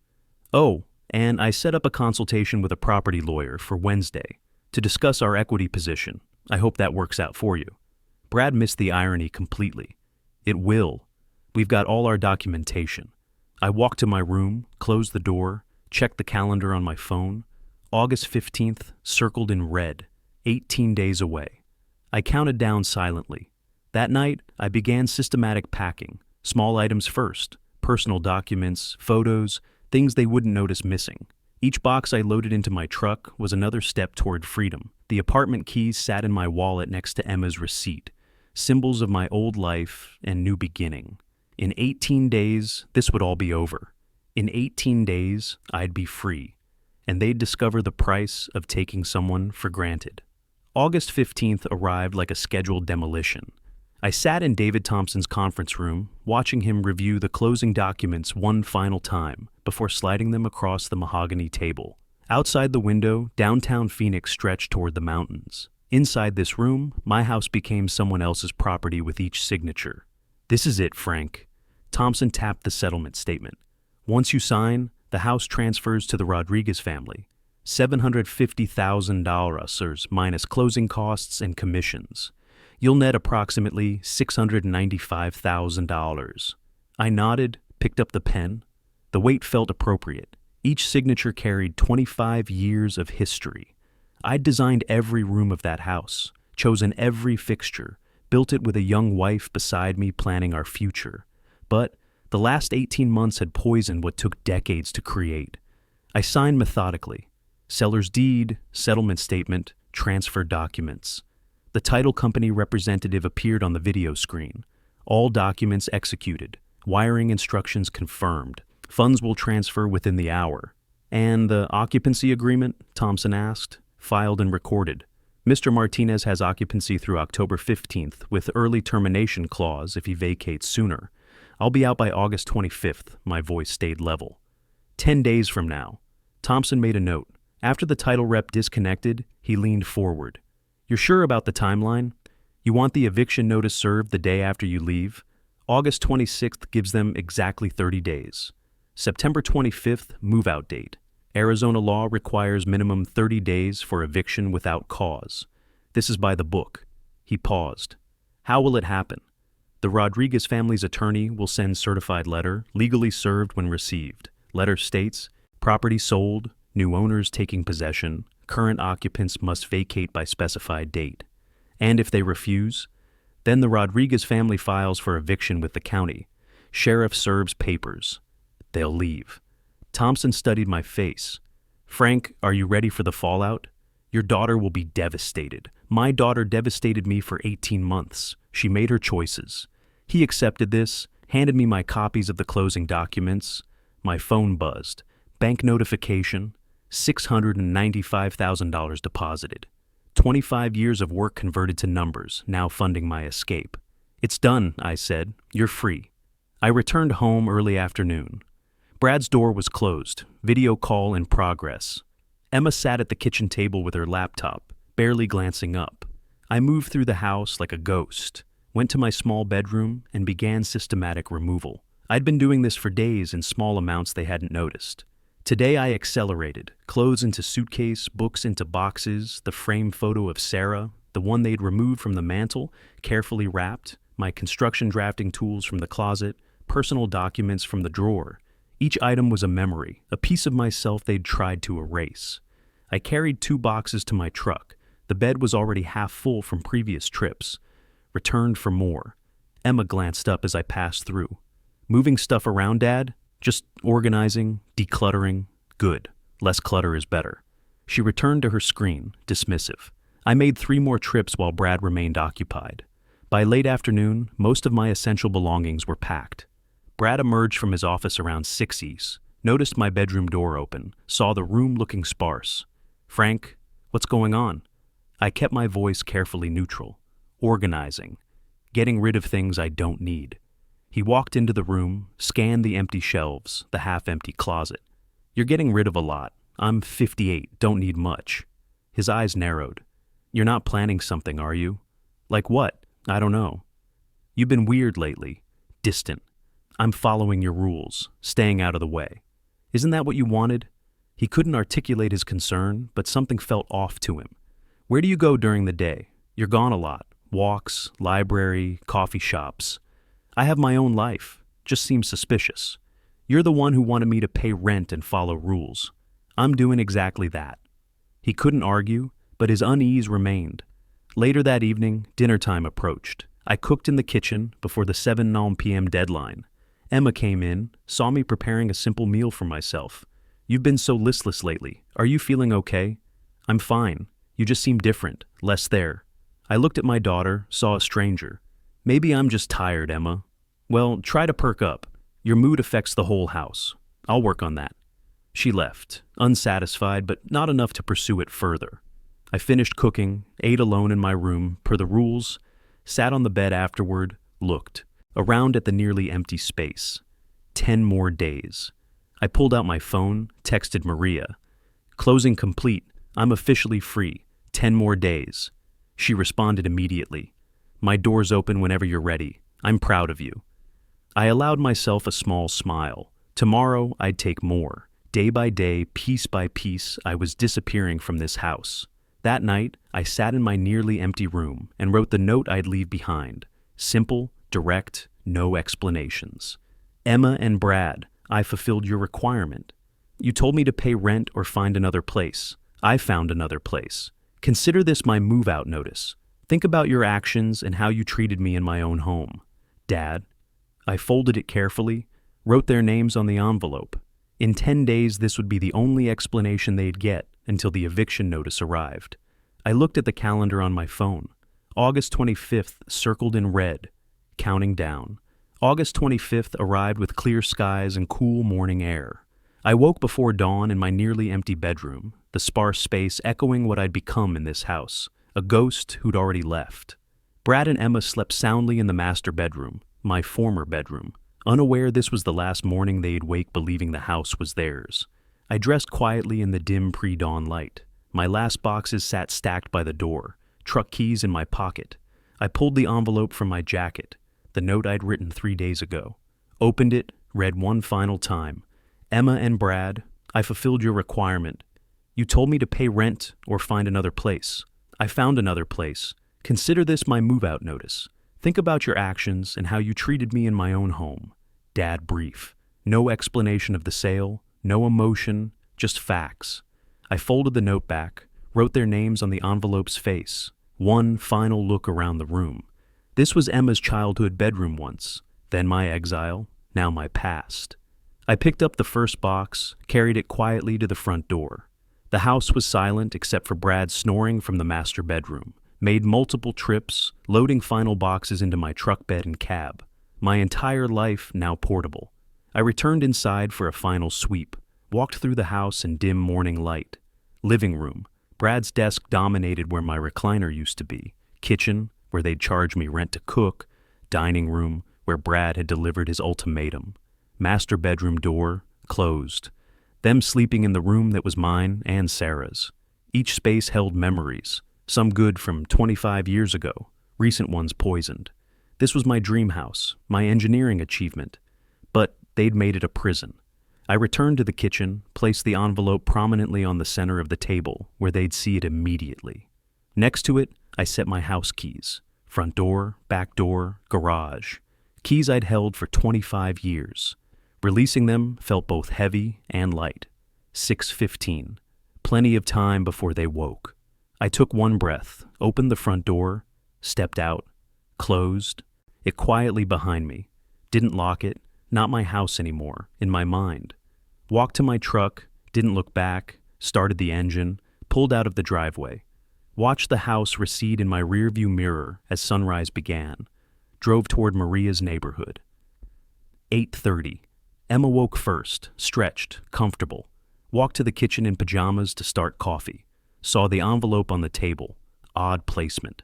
"Oh, and I set up a consultation with a property lawyer for Wednesday to discuss our equity position. I hope that works out for you." Brad missed the irony completely. "It will. We've got all our documentation." I walked to my room, closed the door, checked the calendar on my phone. August 15th, circled in red, 18 days away. I counted down silently. That night, I began systematic packing, small items first, personal documents, photos, things they wouldn't notice missing. Each box I loaded into my truck was another step toward freedom. The apartment keys sat in my wallet next to Emma's receipt, symbols of my old life and new beginning. In 18 days, this would all be over. In 18 days, I'd be free, and they'd discover the price of taking someone for granted. August 15th arrived like a scheduled demolition. I sat in David Thompson's conference room, watching him review the closing documents one final time before sliding them across the mahogany table. Outside the window, downtown Phoenix stretched toward the mountains. Inside this room, my house became someone else's property with each signature. "This is it, Frank." Thompson tapped the settlement statement. "Once you sign, the house transfers to the Rodriguez family. $750,000 minus closing costs and commissions. You'll net approximately $695,000. I nodded, picked up the pen. The weight felt appropriate. Each signature carried 25 years of history. I'd designed every room of that house, chosen every fixture, built it with a young wife beside me planning our future. But the last 18 months had poisoned what took decades to create. I signed methodically. Seller's deed, settlement statement, transfer documents. The title company representative appeared on the video screen. All documents executed. Wiring instructions confirmed. Funds will transfer within the hour. "And the occupancy agreement?" Thompson asked. "Filed and recorded. Mr. Martinez has occupancy through October 15th with early termination clause if he vacates sooner. I'll be out by August 25th. My voice stayed level. 10 days from now." Thompson made a note. After the title rep disconnected, he leaned forward. "You're sure about the timeline? You want the eviction notice served the day after you leave? August 26th gives them exactly 30 days. September 25th, move-out date. Arizona law requires minimum 30 days for eviction without cause. This is by the book." He paused. "How will it happen? The Rodriguez family's attorney will send certified letter, legally served when received. Letter states, property sold, new owners taking possession, current occupants must vacate by specified date. And if they refuse, then the Rodriguez family files for eviction with the county. Sheriff serves papers. They'll leave." Thompson studied my face. "Frank, are you ready for the fallout? Your daughter will be devastated. My daughter devastated me for 18 months. She made her choices." He accepted this, handed me my copies of the closing documents. My phone buzzed. Bank notification. $695,000 deposited. 25 years of work converted to numbers, now funding my escape. "It's done," I said. "You're free." I returned home early afternoon. Brad's door was closed, video call in progress. Emma sat at the kitchen table with her laptop, barely glancing up. I moved through the house like a ghost, went to my small bedroom, and began systematic removal. I'd been doing this for days in small amounts they hadn't noticed. Today I accelerated, clothes into suitcase, books into boxes, the framed photo of Sarah, the one they'd removed from the mantel, carefully wrapped, my construction drafting tools from the closet, personal documents from the drawer. Each item was a memory, a piece of myself they'd tried to erase. I carried 2 boxes to my truck. The bed was already half full from previous trips. Returned for more. Emma glanced up as I passed through. "Moving stuff around, Dad? Just organizing, decluttering. Good. Less clutter is better. She returned to her screen, dismissive. I made 3 more trips while Brad remained occupied. By late afternoon, most of my essential belongings were packed. Brad emerged from his office around 6's, noticed my bedroom door open, saw the room looking sparse. "Frank, what's going on?" I kept my voice carefully neutral. Organizing. Getting rid of things I don't need. He walked into the room, scanned the empty shelves, the half-empty closet. "You're getting rid of a lot. I'm 58, don't need much." His eyes narrowed. "You're not planning something, are you?" "Like what? I don't know." "You've been weird lately. Distant. I'm following your rules, staying out of the way. Isn't that what you wanted?" He couldn't articulate his concern, but something felt off to him. "Where do you go during the day? You're gone a lot. Walks, library, coffee shops." "I have my own life. Just seems suspicious. You're the one who wanted me to pay rent and follow rules. I'm doing exactly that." He couldn't argue, but his unease remained. Later that evening, dinner time approached. I cooked in the kitchen before the 7 p.m. deadline. Emma came in, saw me preparing a simple meal for myself. "You've been so listless lately. Are you feeling okay?" "I'm fine. You just seem different, less there." I looked at my daughter, saw a stranger. "Maybe I'm just tired, Emma." "Well, try to perk up. Your mood affects the whole house. I'll work on that." She left, unsatisfied, but not enough to pursue it further. I finished cooking, ate alone in my room, per the rules, sat on the bed afterward, looked around at the nearly empty space. 10 more days. I pulled out my phone, texted Maria. "Closing complete. I'm officially free. 10 more days." She responded immediately. "My door's open whenever you're ready. I'm proud of you." I allowed myself a small smile. Tomorrow I'd take more. Day by day, piece by piece, I was disappearing from this house. That night, I sat in my nearly empty room and wrote the note I'd leave behind. Simple, direct, no explanations. "Emma and Brad, I fulfilled your requirement. You told me to pay rent or find another place. I found another place. Consider this my move-out notice. Think about your actions and how you treated me in my own home. Dad." I folded it carefully, wrote their names on the envelope. In 10 days, this would be the only explanation they'd get until the eviction notice arrived. I looked at the calendar on my phone. August 25th circled in red, counting down. August 25th arrived with clear skies and cool morning air. I woke before dawn in my nearly empty bedroom, the sparse space echoing what I'd become in this house, a ghost who'd already left. Brad and Emma slept soundly in the master bedroom, my former bedroom, unaware this was the last morning they'd wake believing the house was theirs. I dressed quietly in the dim pre-dawn light. My last boxes sat stacked by the door, truck keys in my pocket. I pulled the envelope from my jacket, the note I'd written 3 days ago. Opened it, read one final time. "Emma and Brad, I fulfilled your requirement. You told me to pay rent or find another place. I found another place. Consider this my move-out notice. Think about your actions and how you treated me in my own home. Dad brief. No explanation of the sale, no emotion, just facts." I folded the note back, wrote their names on the envelope's face. One final look around the room. This was Emma's childhood bedroom once, then my exile, now my past. I picked up the first box, carried it quietly to the front door. The house was silent except for Brad snoring from the master bedroom. Made multiple trips, loading final boxes into my truck bed and cab. My entire life now portable. I returned inside for a final sweep, walked through the house in dim morning light. Living room. Brad's desk dominated where my recliner used to be. Kitchen, where they'd charge me rent to cook. Dining room, where Brad had delivered his ultimatum. Master bedroom door, closed. Them sleeping in the room that was mine and Sarah's. Each space held memories, some good from 25 years ago, recent ones poisoned. This was my dream house, my engineering achievement. But they'd made it a prison. I returned to the kitchen, placed the envelope prominently on the center of the table, where they'd see it immediately. Next to it, I set my house keys. Front door, back door, garage. Keys I'd held for 25 years. Releasing them felt both heavy and light. 6:15. Plenty of time before they woke. I took one breath, opened the front door, stepped out, closed. It quietly behind me. Didn't lock it, not my house anymore, in my mind. Walked to my truck, didn't look back, started the engine, pulled out of the driveway. Watched the house recede in my rearview mirror as sunrise began. Drove toward Maria's neighborhood. 8:30. Emma woke first, stretched, comfortable. Walked to the kitchen in pajamas to start coffee. Saw the envelope on the table. Odd placement.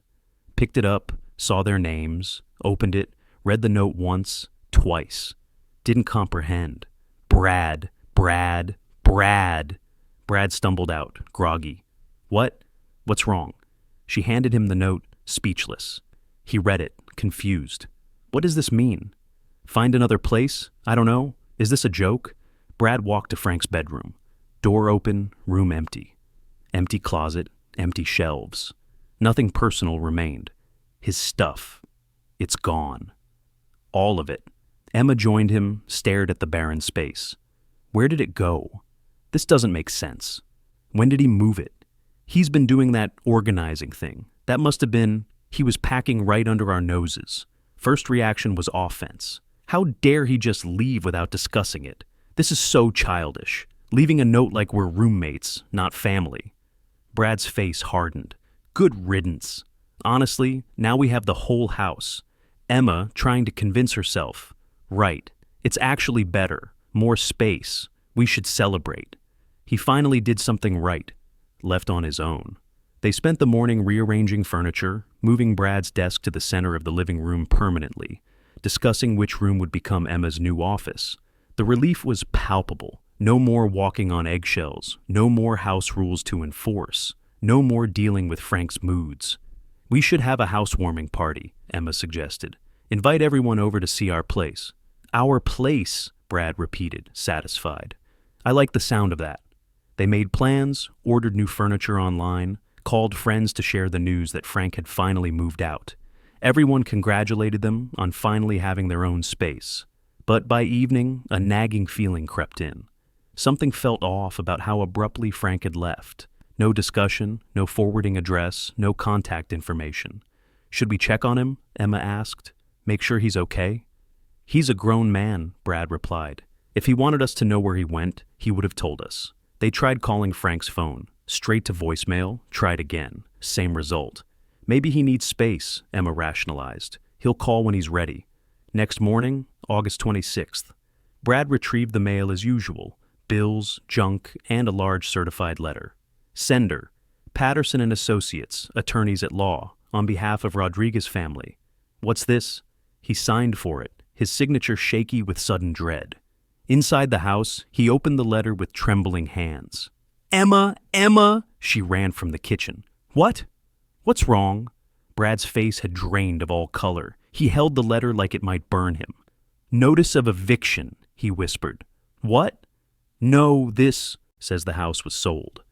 Picked it up, saw their names, opened it, read the note once, twice. Didn't comprehend. Brad. Brad stumbled out, groggy. What? What's wrong? She handed him the note, speechless. He read it, confused. What does this mean? Find another place? I don't know. Is this a joke? Brad walked to Frank's bedroom. Door open, room empty. Empty closet, empty shelves. Nothing personal remained. His stuff. It's gone. All of it. Emma joined him, stared at the barren space. Where did it go? This doesn't make sense. When did he move it? He's been doing that organizing thing. That must have been, he was packing right under our noses. First reaction was offense. How dare he just leave without discussing it? This is so childish. Leaving a note like we're roommates, not family. Brad's face hardened. Good riddance. Honestly, now we have the whole house. Emma trying to convince herself. Right. It's actually better. More space. We should celebrate. He finally did something right. Left on his own. They spent the morning rearranging furniture, moving Brad's desk to the center of the living room permanently, discussing which room would become Emma's new office. The relief was palpable. No more walking on eggshells. No more house rules to enforce. No more dealing with Frank's moods. We should have a housewarming party, Emma suggested. Invite everyone over to see our place. Our place, Brad repeated, satisfied. I like the sound of that. They made plans, ordered new furniture online, called friends to share the news that Frank had finally moved out. Everyone congratulated them on finally having their own space. But by evening, a nagging feeling crept in. Something felt off about how abruptly Frank had left. No discussion, no forwarding address, no contact information. Should we check on him? Emma asked. Make sure he's okay? He's a grown man, Brad replied. If he wanted us to know where he went, he would have told us. They tried calling Frank's phone. Straight to voicemail, tried again. Same result. Maybe he needs space, Emma rationalized. He'll call when he's ready. Next morning, August 26th. Brad retrieved the mail as usual. Bills, junk, and a large certified letter. Sender, Patterson and Associates, attorneys at law, on behalf of Rodriguez family. What's this? He signed for it, his signature shaky with sudden dread. Inside the house, he opened the letter with trembling hands. Emma! She ran from the kitchen. What? What's wrong? Brad's face had drained of all color. He held the letter like it might burn him. Notice of eviction, he whispered. What? No, this, says the house was sold.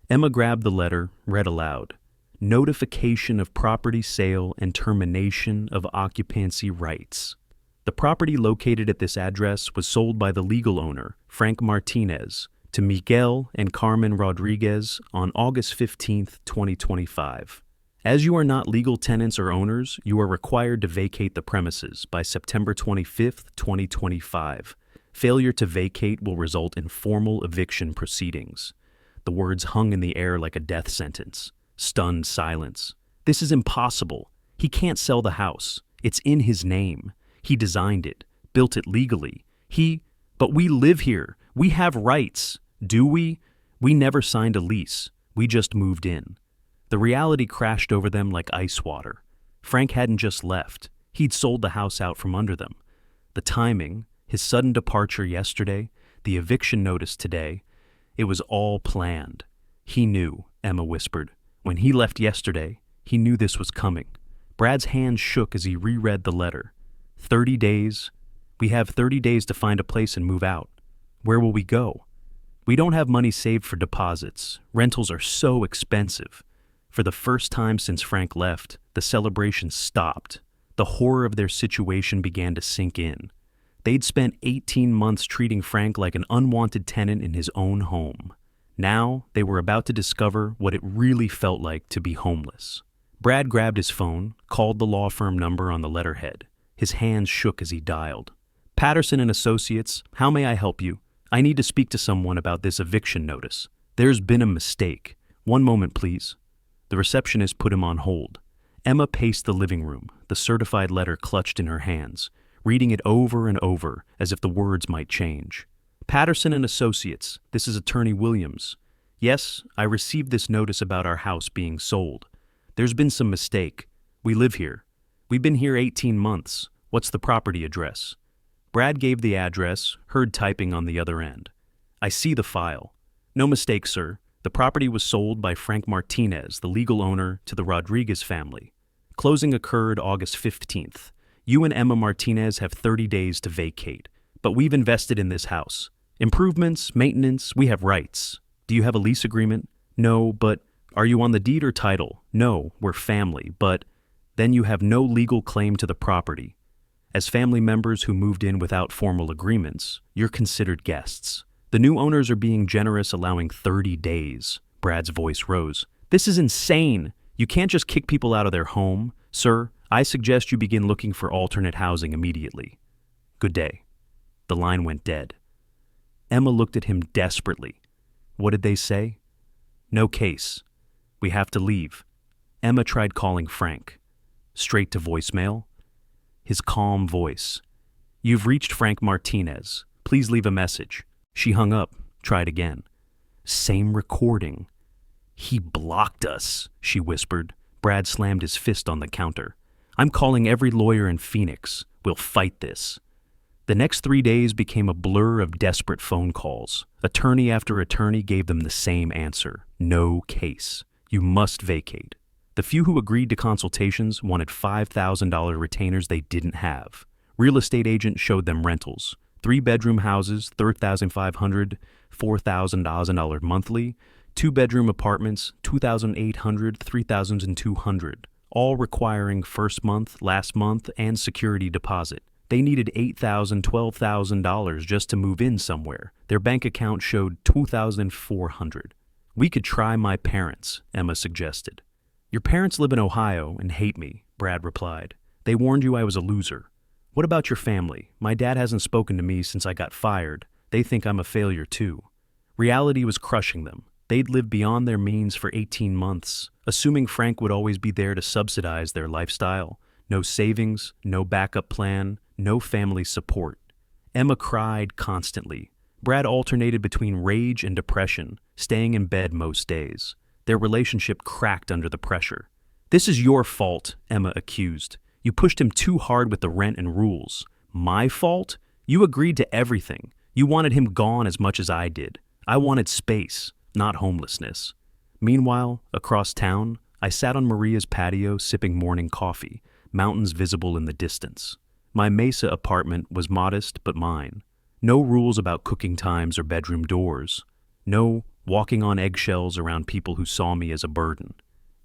Emma grabbed the letter, read aloud. Notification of property sale and termination of occupancy rights. The property located at this address was sold by the legal owner, Frank Martinez, to Miguel and Carmen Rodriguez on August 15, 2025. As you are not legal tenants or owners, you are required to vacate the premises by September 25, 2025. Failure to vacate will result in formal eviction proceedings. The words hung in the air like a death sentence. Stunned silence. This is impossible. He can't sell the house. It's in his name. He designed it, built it legally. But we live here. We have rights. Do we? We never signed a lease. We just moved in. The reality crashed over them like ice water. Frank hadn't just left. He'd sold the house out from under them. The timing, his sudden departure yesterday, the eviction notice today, it was all planned. He knew, Emma whispered. When he left yesterday, he knew this was coming. Brad's hands shook as he reread the letter. 30 days. We have 30 days to find a place and move out. Where will we go? We don't have money saved for deposits. Rentals are so expensive. For the first time since Frank left, the celebration stopped. The horror of their situation began to sink in. They'd spent 18 months treating Frank like an unwanted tenant in his own home. Now, they were about to discover what it really felt like to be homeless. Brad grabbed his phone, called the law firm number on the letterhead. His hands shook as he dialed. Patterson and Associates, how may I help you? I need to speak to someone about this eviction notice. There's been a mistake. One moment, please. The receptionist put him on hold. Emma paced the living room, the certified letter clutched in her hands, reading it over and over as if the words might change. Patterson and Associates, this is Attorney Williams. Yes, I received this notice about our house being sold. There's been some mistake. We live here. We've been here 18 months. What's the property address? Brad gave the address, heard typing on the other end. I see the file. No mistake, sir. The property was sold by Frank Martinez, the legal owner, to the Rodriguez family. Closing occurred August 15th. You and Emma Martinez have 30 days to vacate, but we've invested in this house. Improvements, maintenance, we have rights. Do you have a lease agreement? No, but are you on the deed or title? No, we're family, but then you have no legal claim to the property. As family members who moved in without formal agreements, you're considered guests. The new owners are being generous, allowing 30 days. Brad's voice rose. This is insane. You can't just kick people out of their home. Sir, I suggest you begin looking for alternate housing immediately. Good day. The line went dead. Emma looked at him desperately. What did they say? No case. We have to leave. Emma tried calling Frank. Straight to voicemail. His calm voice. You've reached Frank Martinez. Please leave a message. She hung up, tried again. Same recording. He blocked us, she whispered. Brad slammed his fist on the counter. I'm calling every lawyer in Phoenix. We'll fight this. The next 3 days became a blur of desperate phone calls. Attorney after attorney gave them the same answer. No case. You must vacate. The few who agreed to consultations wanted $5,000 retainers they didn't have. Real estate agents showed them rentals. 3-bedroom houses, $3,500, $4,000 monthly. 2-bedroom apartments, $2,800, $3,200, all requiring first month, last month, and security deposit. They needed $8,000, $12,000 just to move in somewhere. Their bank account showed $2,400. We could try my parents, Emma suggested. Your parents live in Ohio and hate me, Brad replied. They warned you I was a loser. What about your family? My dad hasn't spoken to me since I got fired. They think I'm a failure too. Reality was crushing them. They'd lived beyond their means for 18 months, assuming Frank would always be there to subsidize their lifestyle. No savings, no backup plan, no family support. Emma cried constantly. Brad alternated between rage and depression, staying in bed most days. Their relationship cracked under the pressure. This is your fault, Emma accused. You pushed him too hard with the rent and rules. My fault? You agreed to everything. You wanted him gone as much as I did. I wanted space, not homelessness. Meanwhile, across town, I sat on Maria's patio sipping morning coffee, mountains visible in the distance. My Mesa apartment was modest but mine. No rules about cooking times or bedroom doors. No walking on eggshells around people who saw me as a burden.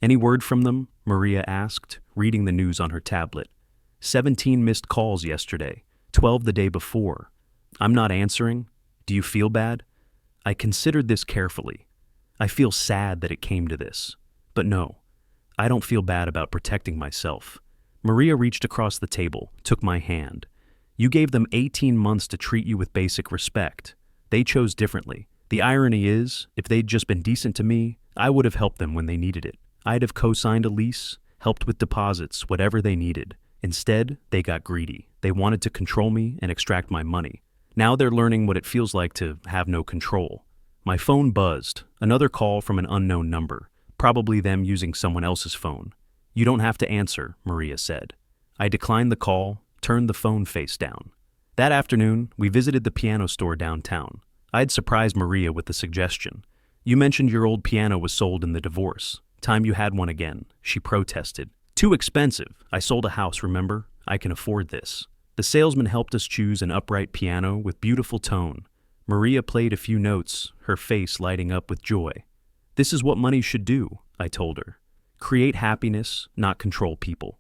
Any word from them? Maria asked, reading the news on her tablet. 17 missed calls yesterday, 12 the day before. I'm not answering. Do you feel bad? I considered this carefully. I feel sad that it came to this. But no, I don't feel bad about protecting myself. Maria reached across the table, took my hand. You gave them 18 months to treat you with basic respect. They chose differently. The irony is, if they'd just been decent to me, I would have helped them when they needed it. I'd have co-signed a lease, helped with deposits, whatever they needed. Instead, they got greedy. They wanted to control me and extract my money. Now they're learning what it feels like to have no control. My phone buzzed, another call from an unknown number, probably them using someone else's phone. You don't have to answer, Maria said. I declined the call, turned the phone face down. That afternoon, we visited the piano store downtown. I'd surprised Maria with the suggestion. You mentioned your old piano was sold in the divorce. Time you had one again, she protested. Too expensive. I sold a house, remember? I can afford this. The salesman helped us choose an upright piano with beautiful tone. Maria played a few notes, her face lighting up with joy. This is what money should do, I told her. Create happiness, not control people.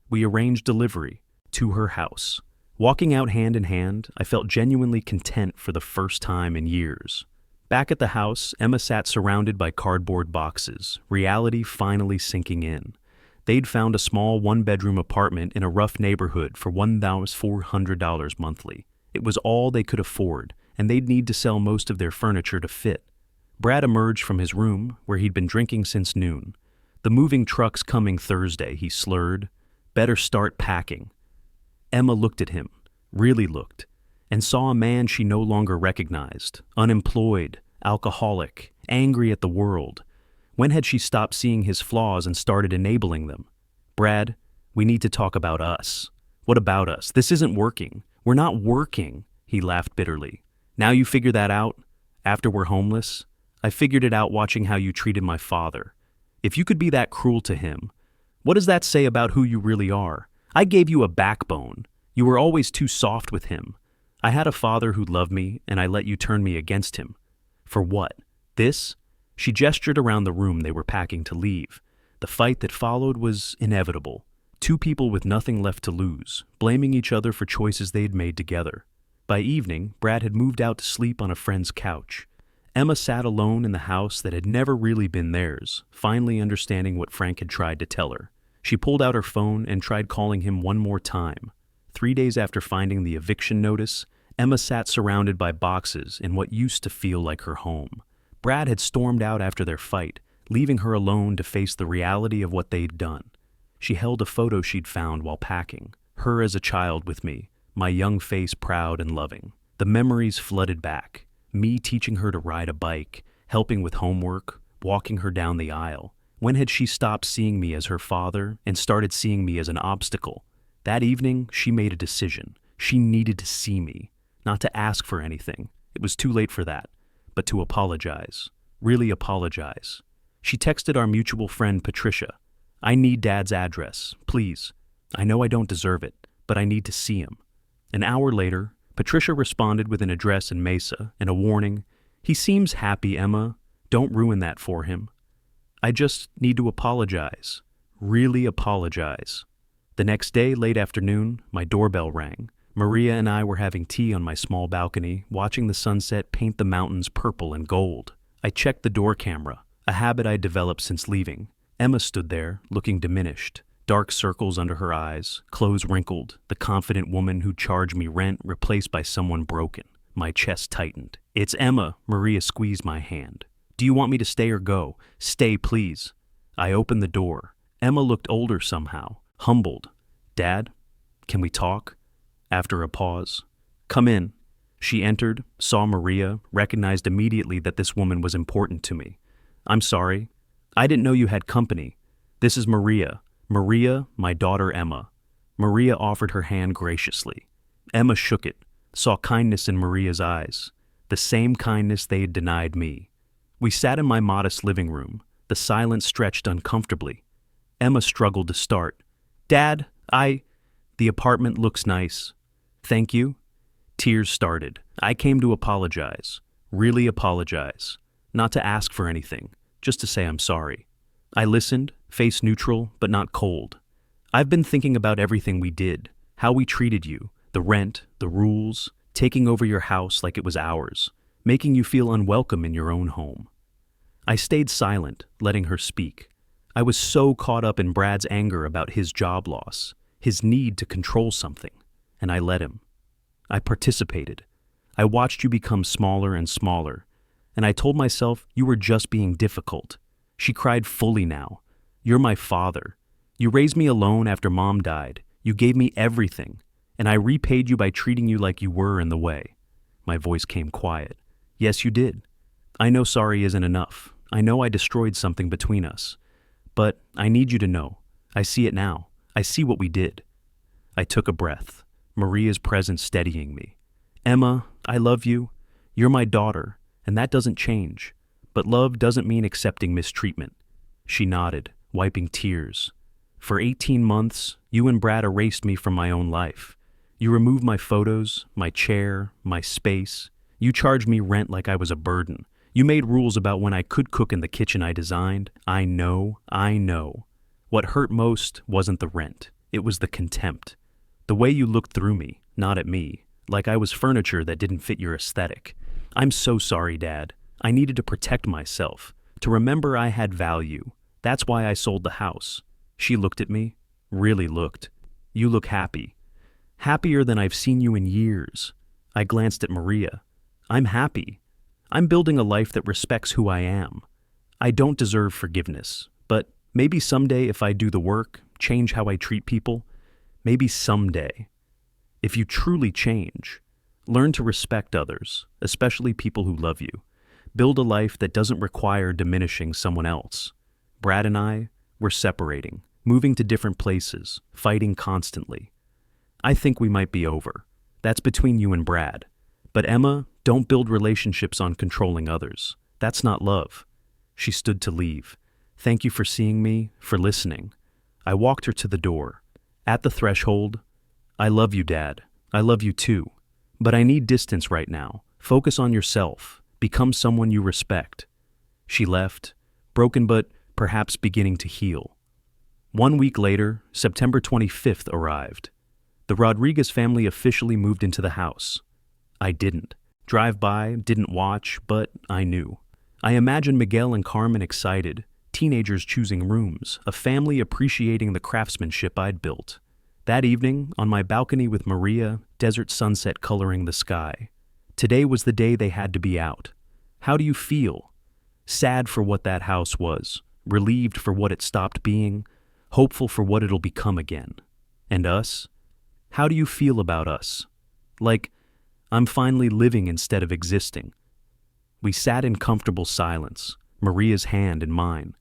We arranged delivery to her house. Walking out hand in hand, I felt genuinely content for the first time in years. Back at the house, Emma sat surrounded by cardboard boxes, reality finally sinking in. They'd found a small 1-bedroom apartment in a rough neighborhood for $1,400 monthly. It was all they could afford, and they'd need to sell most of their furniture to fit. Brad emerged from his room, where he'd been drinking since noon. "The moving truck's coming Thursday," he slurred. "Better start packing." Emma looked at him, really looked, and saw a man she no longer recognized, unemployed, alcoholic, angry at the world. When had she stopped seeing his flaws and started enabling them? "Brad, we need to talk about us." "What about us? This isn't working. We're not working," he laughed bitterly. "Now you figure that out? After we're homeless? I figured it out watching how you treated my father. If you could be that cruel to him, what does that say about who you really are? I gave you a backbone. You were always too soft with him. I had a father who loved me, and I let you turn me against him. For what? This?" She gestured around the room they were packing to leave. The fight that followed was inevitable. Two people with nothing left to lose, blaming each other for choices they'd made together. By evening, Brad had moved out to sleep on a friend's couch. Emma sat alone in the house that had never really been theirs, finally understanding what Frank had tried to tell her. She pulled out her phone and tried calling him one more time. 3 days after finding the eviction notice, Emma sat surrounded by boxes in what used to feel like her home. Brad had stormed out after their fight, leaving her alone to face the reality of what they'd done. She held a photo she'd found while packing, her as a child with me, my young face proud and loving. The memories flooded back, me teaching her to ride a bike, helping with homework, walking her down the aisle. When had she stopped seeing me as her father and started seeing me as an obstacle? That evening, she made a decision. She needed to see me, not to ask for anything. It was too late for that, but to apologize, really apologize. She texted our mutual friend Patricia, "I need Dad's address, please. I know I don't deserve it, but I need to see him." An hour later, Patricia responded with an address in Mesa and a warning, "He seems happy, Emma. Don't ruin that for him." "I just need to apologize, really apologize." The next day, late afternoon, my doorbell rang. Maria and I were having tea on my small balcony, watching the sunset paint the mountains purple and gold. I checked the door camera, a habit I'd developed since leaving. Emma stood there, looking diminished, dark circles under her eyes, clothes wrinkled, the confident woman who charged me rent replaced by someone broken. My chest tightened. "It's Emma," Maria squeezed my hand. "Do you want me to stay or go?" "Stay, please." I opened the door. Emma looked older somehow, humbled. "Dad, can we talk?" After a pause, "Come in." She entered, saw Maria, recognized immediately that this woman was important to me. "I'm sorry. I didn't know you had company. This is Maria. Maria, my daughter Emma." Maria offered her hand graciously. Emma shook it, saw kindness in Maria's eyes, the same kindness they had denied me. We sat in my modest living room, the silence stretched uncomfortably. Emma struggled to start. "Dad, the apartment looks nice." "Thank you." Tears started. I came to apologize, really apologize, not to ask for anything, just to say I'm sorry. I listened, face neutral, but not cold. "I've been thinking about everything we did, how we treated you, the rent, the rules, taking over your house like it was ours, making you feel unwelcome in your own home." I stayed silent, letting her speak. I was so caught up in Brad's anger about his job loss, his need to control something, and I let him. I participated. I watched you become smaller and smaller, and I told myself you were just being difficult. She cried fully now. "You're my father. You raised me alone after Mom died. You gave me everything, and I repaid you by treating you like you were in the way." My voice came quiet. "Yes, you did. I know sorry isn't enough. I know I destroyed something between us. But I need you to know. I see it now. I see what we did." I took a breath, Maria's presence steadying me. "Emma, I love you. You're my daughter, and that doesn't change. But love doesn't mean accepting mistreatment." She nodded, wiping tears. "For 18 months, you and Brad erased me from my own life. You removed my photos, my chair, my space. You charged me rent like I was a burden. You made rules about when I could cook in the kitchen I designed. I know. What hurt most wasn't the rent. It was the contempt. The way you looked through me, not at me, like I was furniture that didn't fit your aesthetic. I'm so sorry, Dad. I needed to protect myself, to remember I had value. That's why I sold the house." She looked at me, really looked. "You look happy. Happier than I've seen you in years." I glanced at Maria. I'm happy. I'm building a life that respects who I am. I don't deserve forgiveness, but maybe someday if I do the work, change how I treat people, maybe someday. If you truly change, learn to respect others, especially people who love you. Build a life that doesn't require diminishing someone else. Brad and I, we're separating, moving to different places, fighting constantly. I think we might be over. That's between you and Brad. But Emma, don't build relationships on controlling others. That's not love. She stood to leave. Thank you for seeing me, for listening. I walked her to the door. At the threshold, I love you, Dad. I love you too. But I need distance right now. Focus on yourself. Become someone you respect. She left, broken but perhaps beginning to heal. 1 week later, September 25th arrived. The Rodriguez family officially moved into the house. I didn't. Drive by, didn't watch, but I knew. I imagined Miguel and Carmen excited, teenagers choosing rooms, a family appreciating the craftsmanship I'd built. That evening, on my balcony with Maria, desert sunset coloring the sky. Today was the day they had to be out. How do you feel? Sad for what that house was, relieved for what it stopped being, hopeful for what it'll become again. And us? How do you feel about us? Like, I'm finally living instead of existing. We sat in comfortable silence, Maria's hand in mine.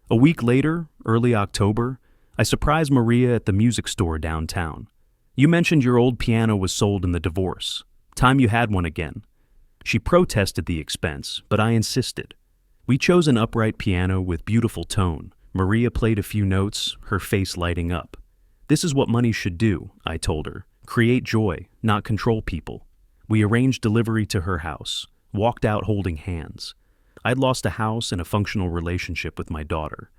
A week later, early October, I surprised Maria at the music store downtown. You mentioned your old piano was sold in the divorce. Time you had one again. She protested the expense, but I insisted. We chose an upright piano with beautiful tone. Maria played a few notes, her face lighting up. This is what money should do, I told her. Create joy, not control people. We arranged delivery to her house, walked out holding hands. I'd lost a house and a functional relationship with my daughter,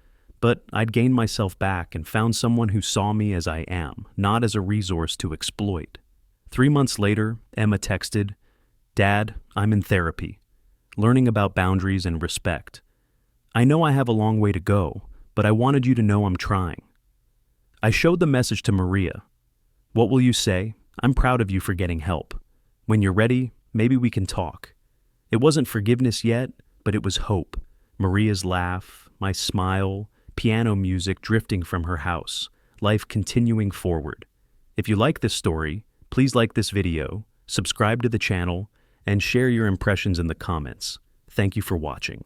but I'd gained myself back and found someone who saw me as I am, not as a resource to exploit. 3 months later, Emma texted, "Dad, I'm in therapy, learning about boundaries and respect. I know I have a long way to go, but I wanted you to know I'm trying." I showed the message to Maria. "What will you say? I'm proud of you for getting help. When you're ready, maybe we can talk." It wasn't forgiveness yet, but it was hope. Maria's laugh, my smile, piano music drifting from her house, life continuing forward. If you like this story, please like this video, subscribe to the channel, and share your impressions in the comments. Thank you for watching.